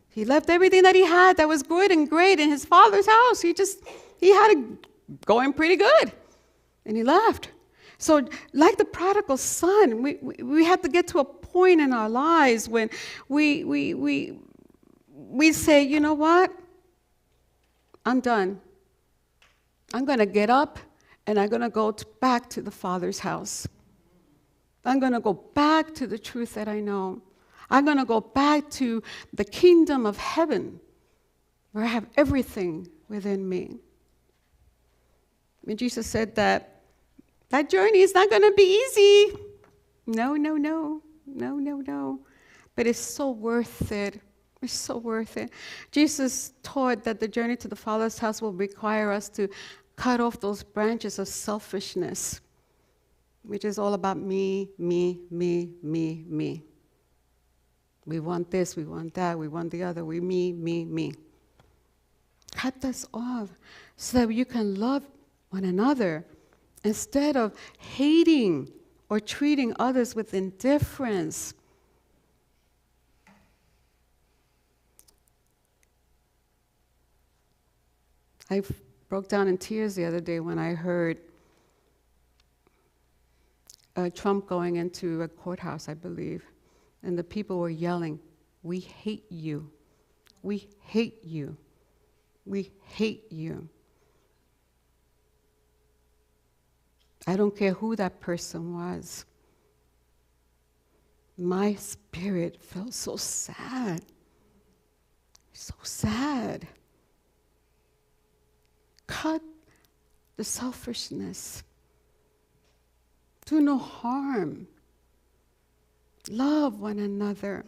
He left everything that he had that was good and great in his father's house. He had it going pretty good, and he left. So like the prodigal son, we have to get to a point in our lives when we say, you know what? I'm done. I'm going to get up, and I'm going to go back to the Father's house. I'm going to go back to the truth that I know. I'm going to go back to the kingdom of heaven, where I have everything within me. When Jesus said that journey is not going to be easy. No. But it's so worth it. It's so worth it. Jesus taught that the journey to the Father's house will require us to cut off those branches of selfishness, which is all about me. We want this, we want that, we want the other, me. Cut this off so that you can love one another instead of hating or treating others with indifference. I broke down in tears the other day when I heard Trump going into a courthouse, I believe, and the people were yelling, "We hate you. We hate you. We hate you." I don't care who that person was. My spirit felt so sad. So sad. Cut the selfishness. Do no harm. Love one another.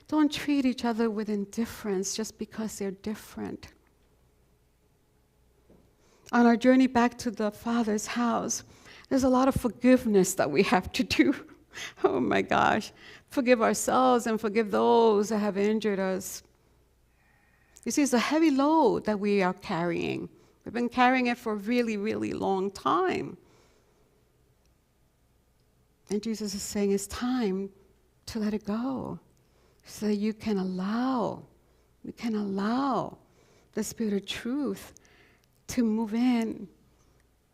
Don't treat each other with indifference just because they're different. On our journey back to the Father's house, there's a lot of forgiveness that we have to do. Oh my gosh. Forgive ourselves and forgive those that have injured us. You see, it's a heavy load that we are carrying. We've been carrying it for a really, really long time. And Jesus is saying it's time to let it go so that you can allow the Spirit of truth to move in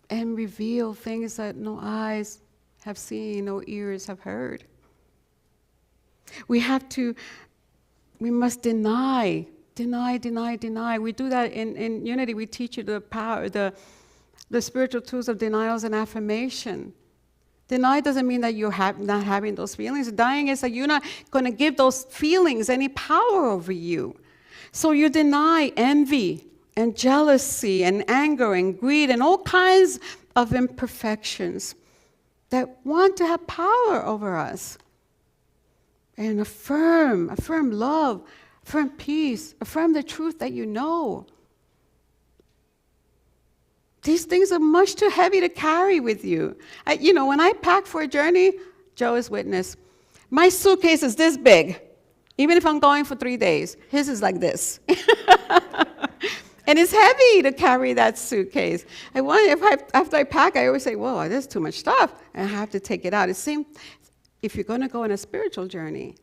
and reveal things that no eyes have seen, no ears have heard. We must deny. We do that in Unity. We teach you the power, the spiritual tools of denials and affirmation. Deny doesn't mean that you're not having those feelings. Denying is that you're not going to give those feelings any power over you. So you deny envy and jealousy and anger and greed and all kinds of imperfections that want to have power over us. And affirm love, affirm peace, affirm the truth that you know. These things are much too heavy to carry with you. When I pack for a journey, Joe is witness. My suitcase is this big, even if I'm going for 3 days. His is like this. And it's heavy to carry that suitcase. After I pack, I always say, whoa, there's too much stuff, and I have to take it out. It's the same, if you're going to go on a spiritual journey,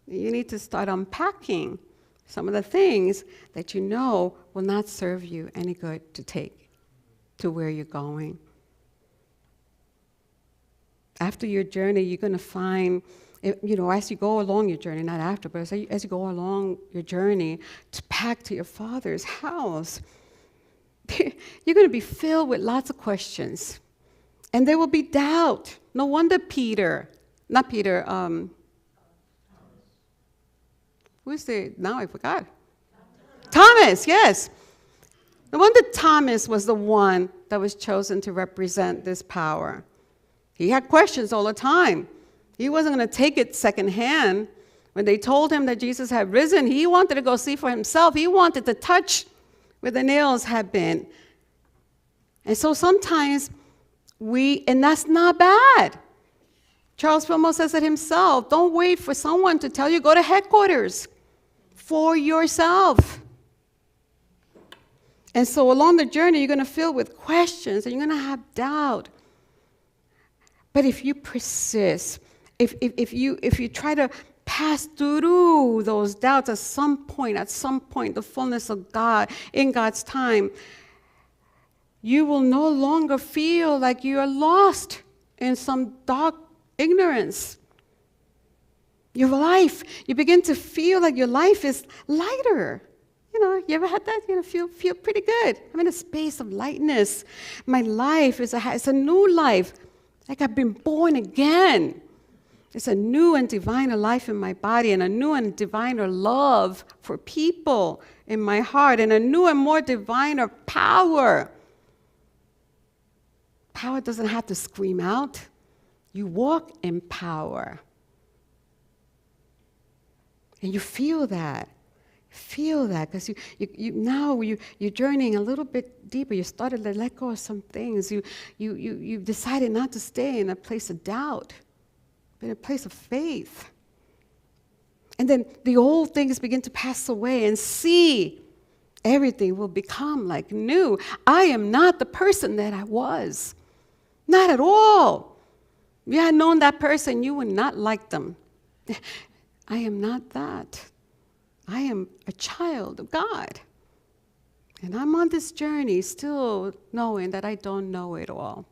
you need to start unpacking some of the things that you know will not serve you any good to take to where you're going. After your journey, you're going to find, as you go along your journey, not after, but as you go along your journey back to your Father's house, you're going to be filled with lots of questions. And there will be doubt. No wonder now I forgot. Thomas, yes. No wonder Thomas was the one that was chosen to represent this power. He had questions all the time. He wasn't going to take it secondhand. When they told him that Jesus had risen, he wanted to go see for himself. He wanted to touch where the nails had been. And so sometimes and that's not bad. Charles Fillmore says it himself. Don't wait for someone to tell you, go to headquarters for yourself. And so along the journey, you're going to fill with questions and you're going to have doubt. But if you persist, if you try to pass through those doubts at some point, the fullness of God, in God's time, you will no longer feel like you are lost in some dark ignorance. Your life, you begin to feel like your life is lighter. You ever had that? Feel pretty good. I'm in a space of lightness. My life is a new life, like I've been born again. It's a new and diviner life in my body, and a new and diviner love for people in my heart, and a new and more diviner power. Power doesn't have to scream out. You walk in power. And you feel that. Because you're journeying a little bit deeper. You started to let go of some things. You decided not to stay in a place of doubt, but in a place of faith. And then the old things begin to pass away, and see, everything will become like new. I am not the person that I was. Not at all. If you had known that person, you would not like them. I am not that. I am a child of God. And I'm on this journey still knowing that I don't know it all.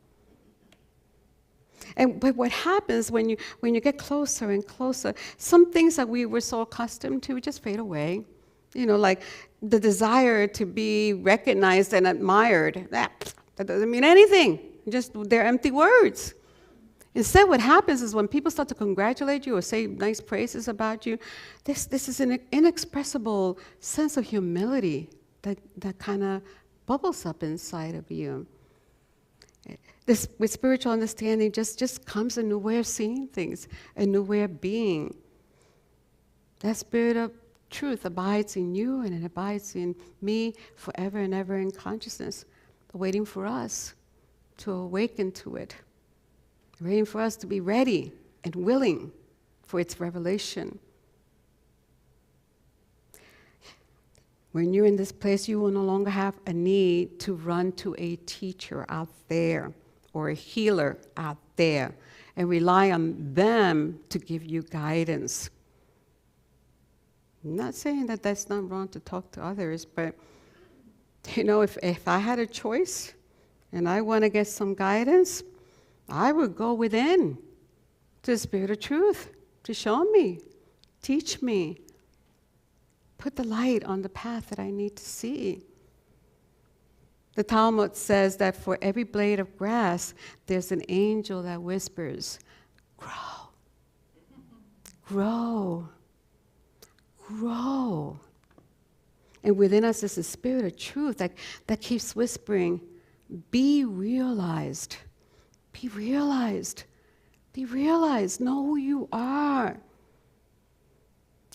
But what happens when you get closer and closer, some things that we were so accustomed to just fade away. Like the desire to be recognized and admired. That doesn't mean anything. They're empty words. Instead, what happens is when people start to congratulate you or say nice praises about you, this is an inexpressible sense of humility that kind of bubbles up inside of you. This, with spiritual understanding, just comes a new way of seeing things, a new way of being. That spirit of truth abides in you, and it abides in me forever and ever in consciousness, waiting for us to awaken to it. Waiting for us to be ready and willing for its revelation. When you're in this place, you will no longer have a need to run to a teacher out there or a healer out there and rely on them to give you guidance. I'm not saying that that's not wrong to talk to others, but if I had a choice and I want to get some guidance, I would go within to the Spirit of Truth to show me, teach me, put the light on the path that I need to see. The Talmud says that for every blade of grass, there's an angel that whispers, grow, grow, grow. And within us is the Spirit of Truth that keeps whispering, be realized. Be realized. Be realized. Know who you are.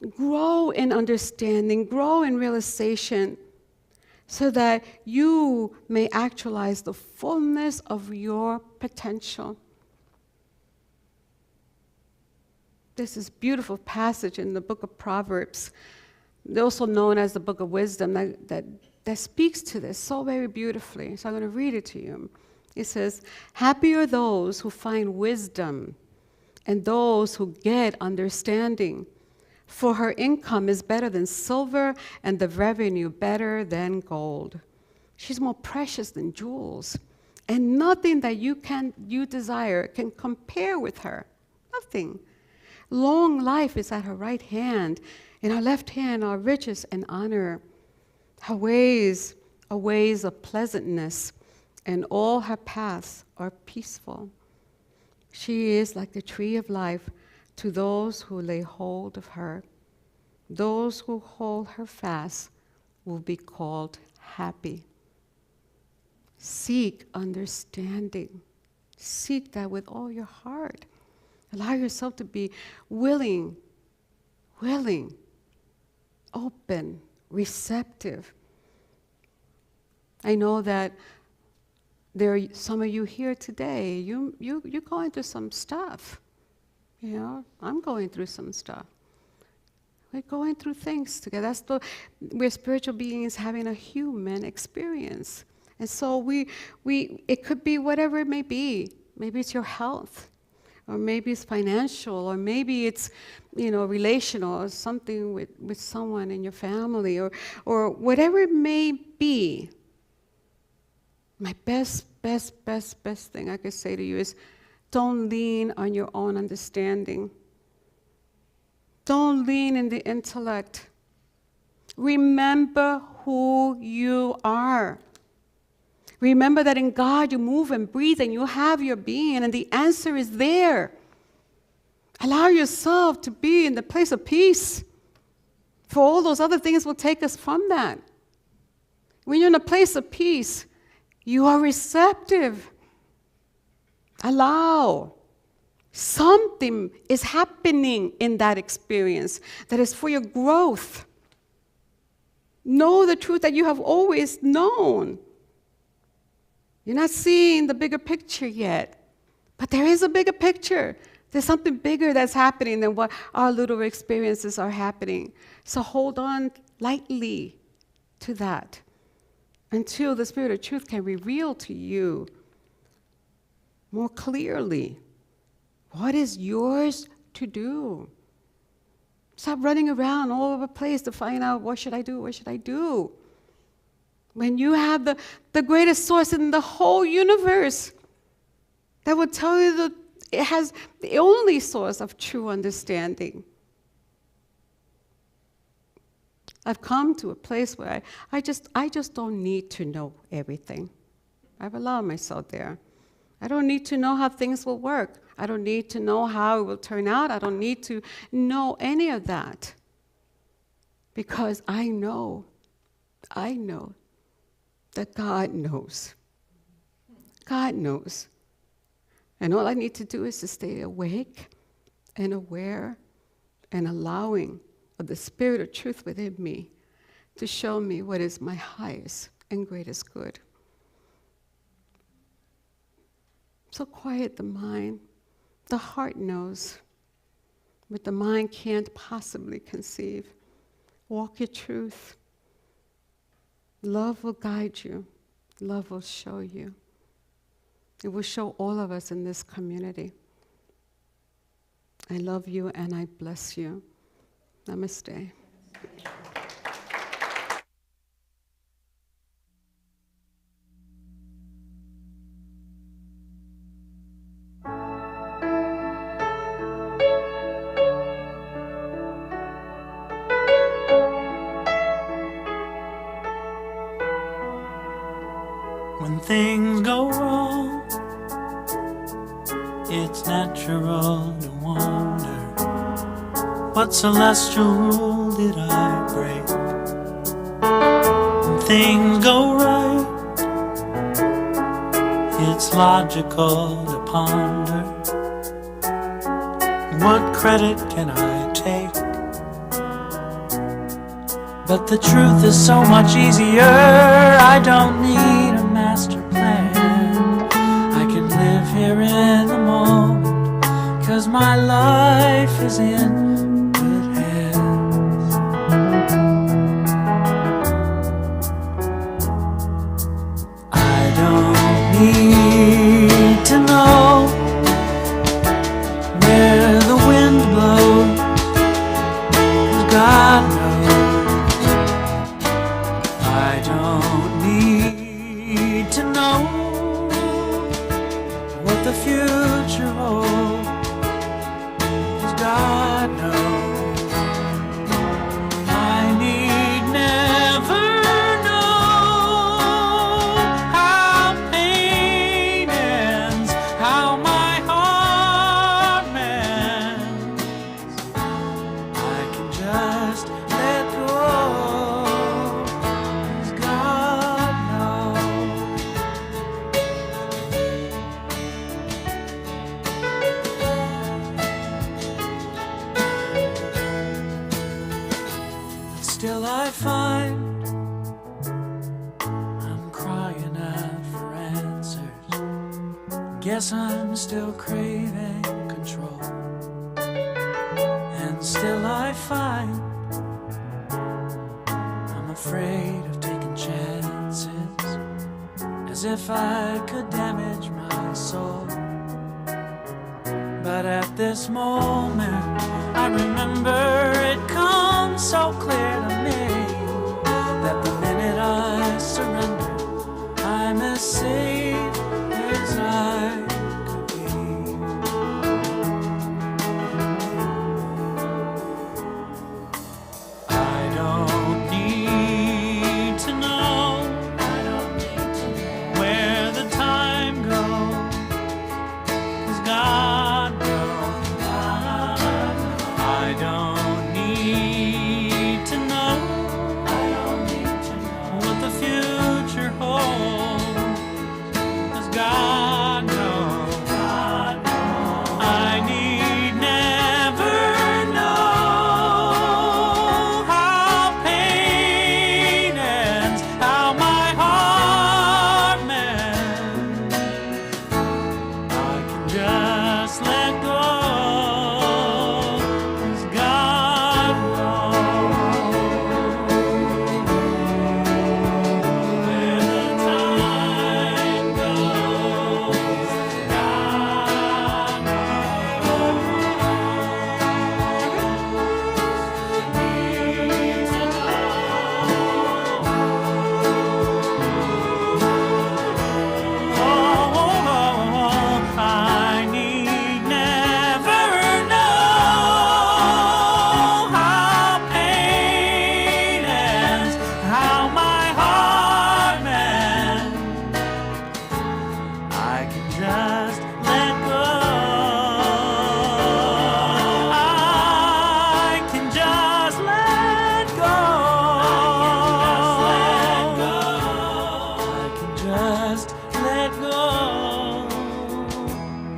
Grow in understanding. Grow in realization so that you may actualize the fullness of your potential. There's this beautiful passage in the book of Proverbs, also known as the book of wisdom, that speaks to this so very beautifully. So I'm going to read it to you. It says, happy are those who find wisdom and those who get understanding. For her income is better than silver and the revenue better than gold. She's more precious than jewels. And nothing that you desire can compare with her. Nothing. Long life is at her right hand. In her left hand are riches and honor. Her ways are ways of pleasantness, and all her paths are peaceful. She is like the tree of life to those who lay hold of her. Those who hold her fast will be called happy. Seek understanding. Seek that with all your heart. Allow yourself to be willing, open, receptive. I know that there are some of you here today, you're going through some stuff. You know, I'm going through some stuff. We're going through things together. We're spiritual beings having a human experience. And so it could be whatever it may be. Maybe it's your health, or maybe it's financial, or maybe it's, relational, or something with someone in your family, or whatever it may be. My best thing I could say to you is, don't lean on your own understanding. Don't lean in the intellect. Remember who you are. Remember that in God you move and breathe and you have your being, and the answer is there. Allow yourself to be in the place of peace, for all those other things will take us from that. When you're in a place of peace, you are receptive. Allow. Something is happening in that experience that is for your growth. Know the truth that you have always known. You're not seeing the bigger picture yet, but there is a bigger picture. There's something bigger that's happening than what our little experiences are happening. So hold on lightly to that until the Spirit of truth can reveal to you more clearly what is yours to do. Stop running around all over the place to find out, what should I do? What should I do? When you have the greatest source in the whole universe that will tell you that it has the only source of true understanding. I've come to a place where I just don't need to know everything. I've allowed myself there. I don't need to know how things will work. I don't need to know how it will turn out. I don't need to know any of that. Because I know that God knows. God knows. And all I need to do is to stay awake and aware and allowing of the Spirit of truth within me to show me what is my highest and greatest good. So quiet the mind. The heart knows, but the mind can't possibly conceive. Walk your truth. Love will guide you. Love will show you. It will show all of us in this community. I love you and I bless you. Namaste. When things go wrong, it's natural to wonder, what celestial rule did I break? When things go right, it's logical to ponder, what credit can I take? But the truth is so much easier. I don't need a master plan. I can live here in the moment, 'cause my life is in good hands. I don't need to know where the wind blows, 'cause God knows. I don't need to know what the future holds, 'cause God knows. I need never know how pain Guess I'm still craving control, and still I find I'm afraid of taking chances, as if I could damage my soul. But at this moment, I remember it comes so clear to me that the minute I surrender, I'm as safe as I could be. I don't need to know where the time goes, 'cause God knows. I don't need to know what the future holds, 'cause God knows. I need never know how pain ends, how my heart mends. I can just let go, 'cause God knows where the time goes. God knows. Need to I need never know how pain ends, how my heart mends. I can just let go. I can just let go. I can just let go.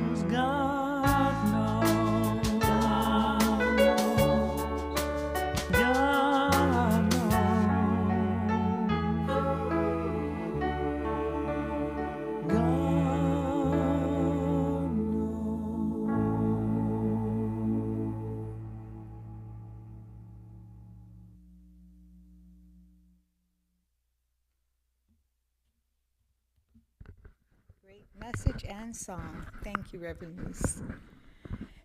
'Cause God knows. God Great message and song. Thank you, Reverend Luce.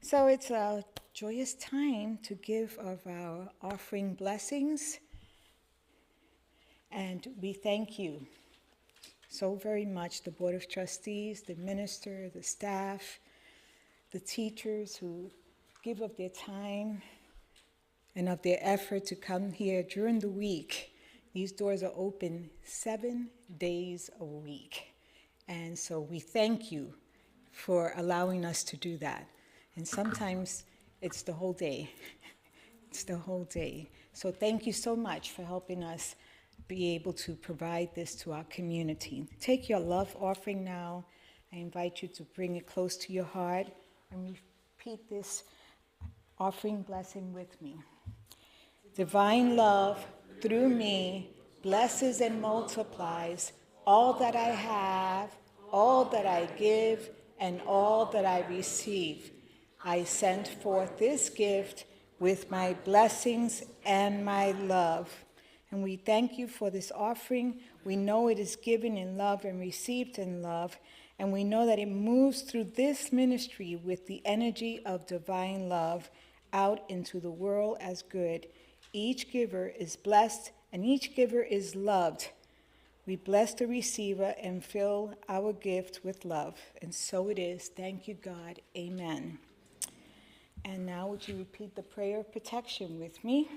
So it's a joyous time to give of our offering blessings. And we thank you so very much, the Board of Trustees, the minister, the staff, the teachers who give of their time and of their effort to come here during the week. These doors are open 7 days a week. And so we thank you for allowing us to do that. And sometimes it's the whole day. It's the whole day. So thank you so much for helping us be able to provide this to our community. Take your love offering now. I invite you to bring it close to your heart and repeat this offering blessing with me. Divine love through me blesses and multiplies all that I have, all that I give, and all that I receive. I send forth this gift with my blessings and my love. And we thank you for this offering. We know it is given in love and received in love. And we know that it moves through this ministry with the energy of divine love out into the world as good. Each giver is blessed and each giver is loved. We bless the receiver and fill our gift with love. And so it is. Thank you, God. Amen. And now would you repeat the prayer of protection with me?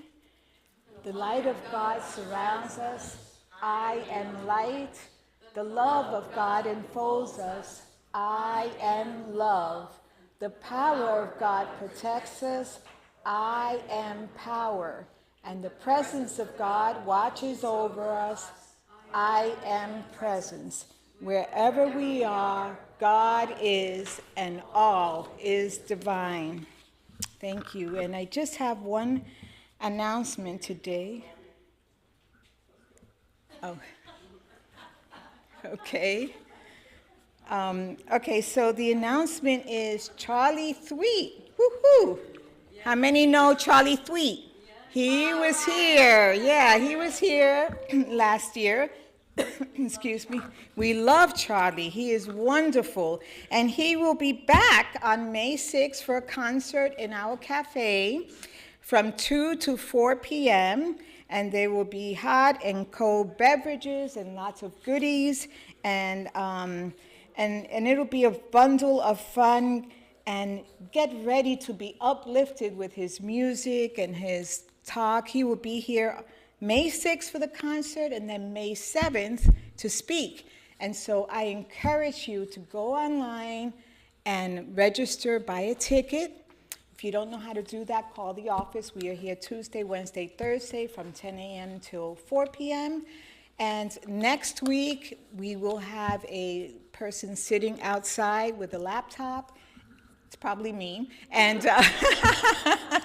The light of God surrounds us. I am light. The love of God enfolds us. I am love. The power of God protects us. I am power. And the presence of God watches over us. I am presence. Wherever we are, God is, and all is divine. Thank you. And I just have one announcement today. Oh, okay. Okay, so the announcement is Charlie Thweet. Woohoo! How many know Charlie Thweet? He was here. Yeah, he was here last year. Excuse me. We love Charlie. He is wonderful. And he will be back on May 6th for a concert in our cafe from 2 to 4 p.m. And there will be hot and cold beverages and lots of goodies. And it'll be a bundle of fun. And get ready to be uplifted with his music and his talk. He will be here May 6th for the concert and then May 7th to speak. And so I encourage you to go online and register, buy a ticket. If you don't know how to do that, call the office. We are here Tuesday, Wednesday, Thursday from 10 a.m. till 4 p.m. And next week, we will have a person sitting outside with a laptop. It's probably me, and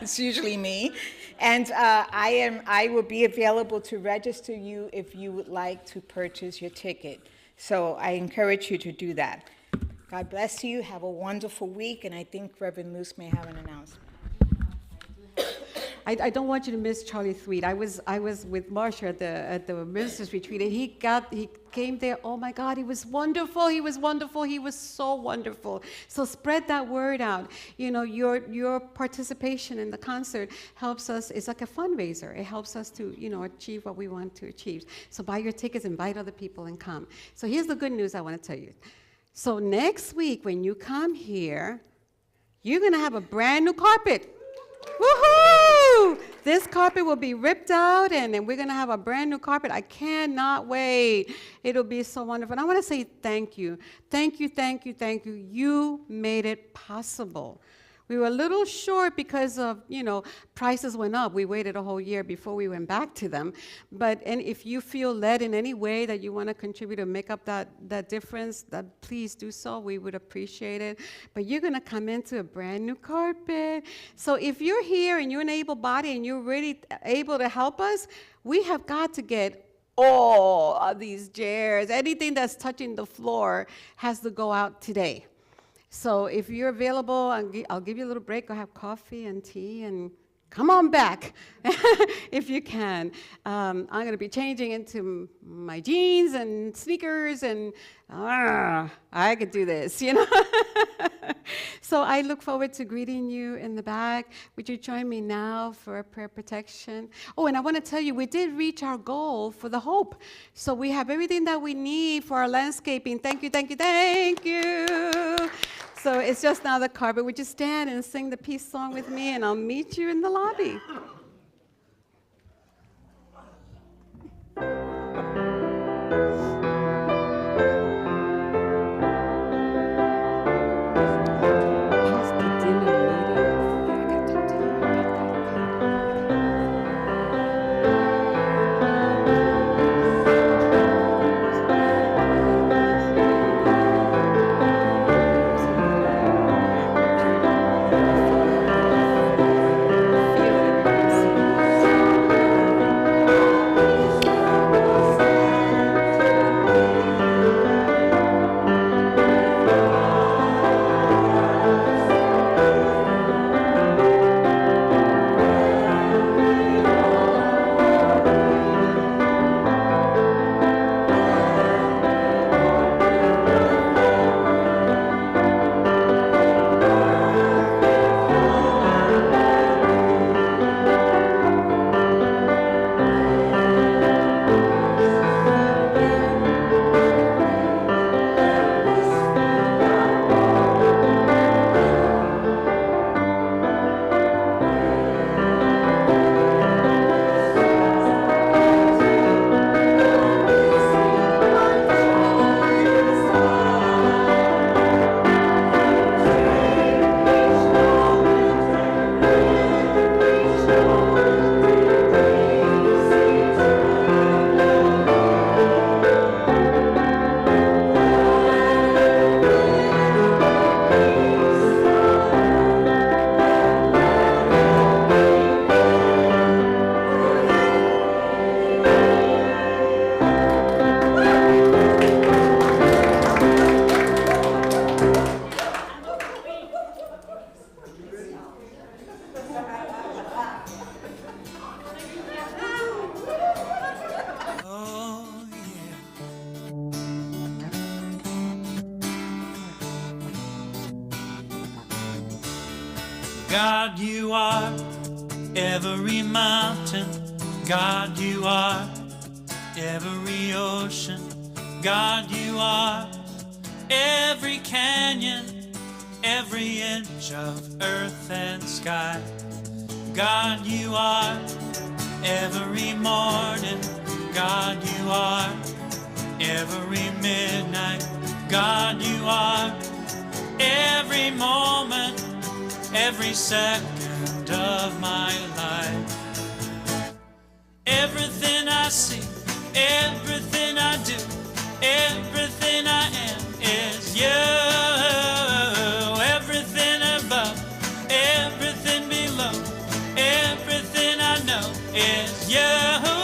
it's usually me. And I will be available to register you if you would like to purchase your ticket. So I encourage you to do that. God bless you. Have a wonderful week, and I think Reverend Luce may have an announcement. I don't want you to miss Charlie Thweet. I was with Marcia at the ministers retreat, and he came there. Oh my God, he was wonderful. He was wonderful. He was so wonderful. So spread that word out. You know, your participation in the concert helps us. It's like a fundraiser. It helps us to achieve what we want to achieve. So buy your tickets, invite other people, and come. So here's the good news I want to tell you. So next week when you come here, you're gonna have a brand new carpet. Woohoo! This carpet will be ripped out, and then we're going to have a brand new carpet. I cannot wait. It'll be so wonderful. And I want to say thank you. Thank you, thank you, thank you. You made it possible. We were a little short because of, prices went up. We waited a whole year before we went back to them. And if you feel led in any way that you want to contribute to make up that difference, that please do so. We would appreciate it. But you're going to come into a brand new carpet. So if you're here and you're an able body and you're really able to help us, we have got to get all of these chairs. Anything that's touching the floor has to go out today. So if you're available, I'll give you a little break. Go have coffee and tea and come on back if you can. I'm going to be changing into my jeans and sneakers, and I could do this, So I look forward to greeting you in the back. Would you join me now for a prayer protection? Oh, and I want to tell you, we did reach our goal for the Hope. So we have everything that we need for our landscaping. Thank you, thank you, thank you. So it's just now the carpet. Would you stand and sing the peace song with me, and I'll meet you in the lobby. God, you are every mountain. God, you are every ocean. God, you are every canyon, every inch of earth and sky. God, you are every morning. God, you are every midnight. God, you are every moment, every second of my life. Everything I see, everything I do, everything I am is you. Everything above, everything below, everything I know is you.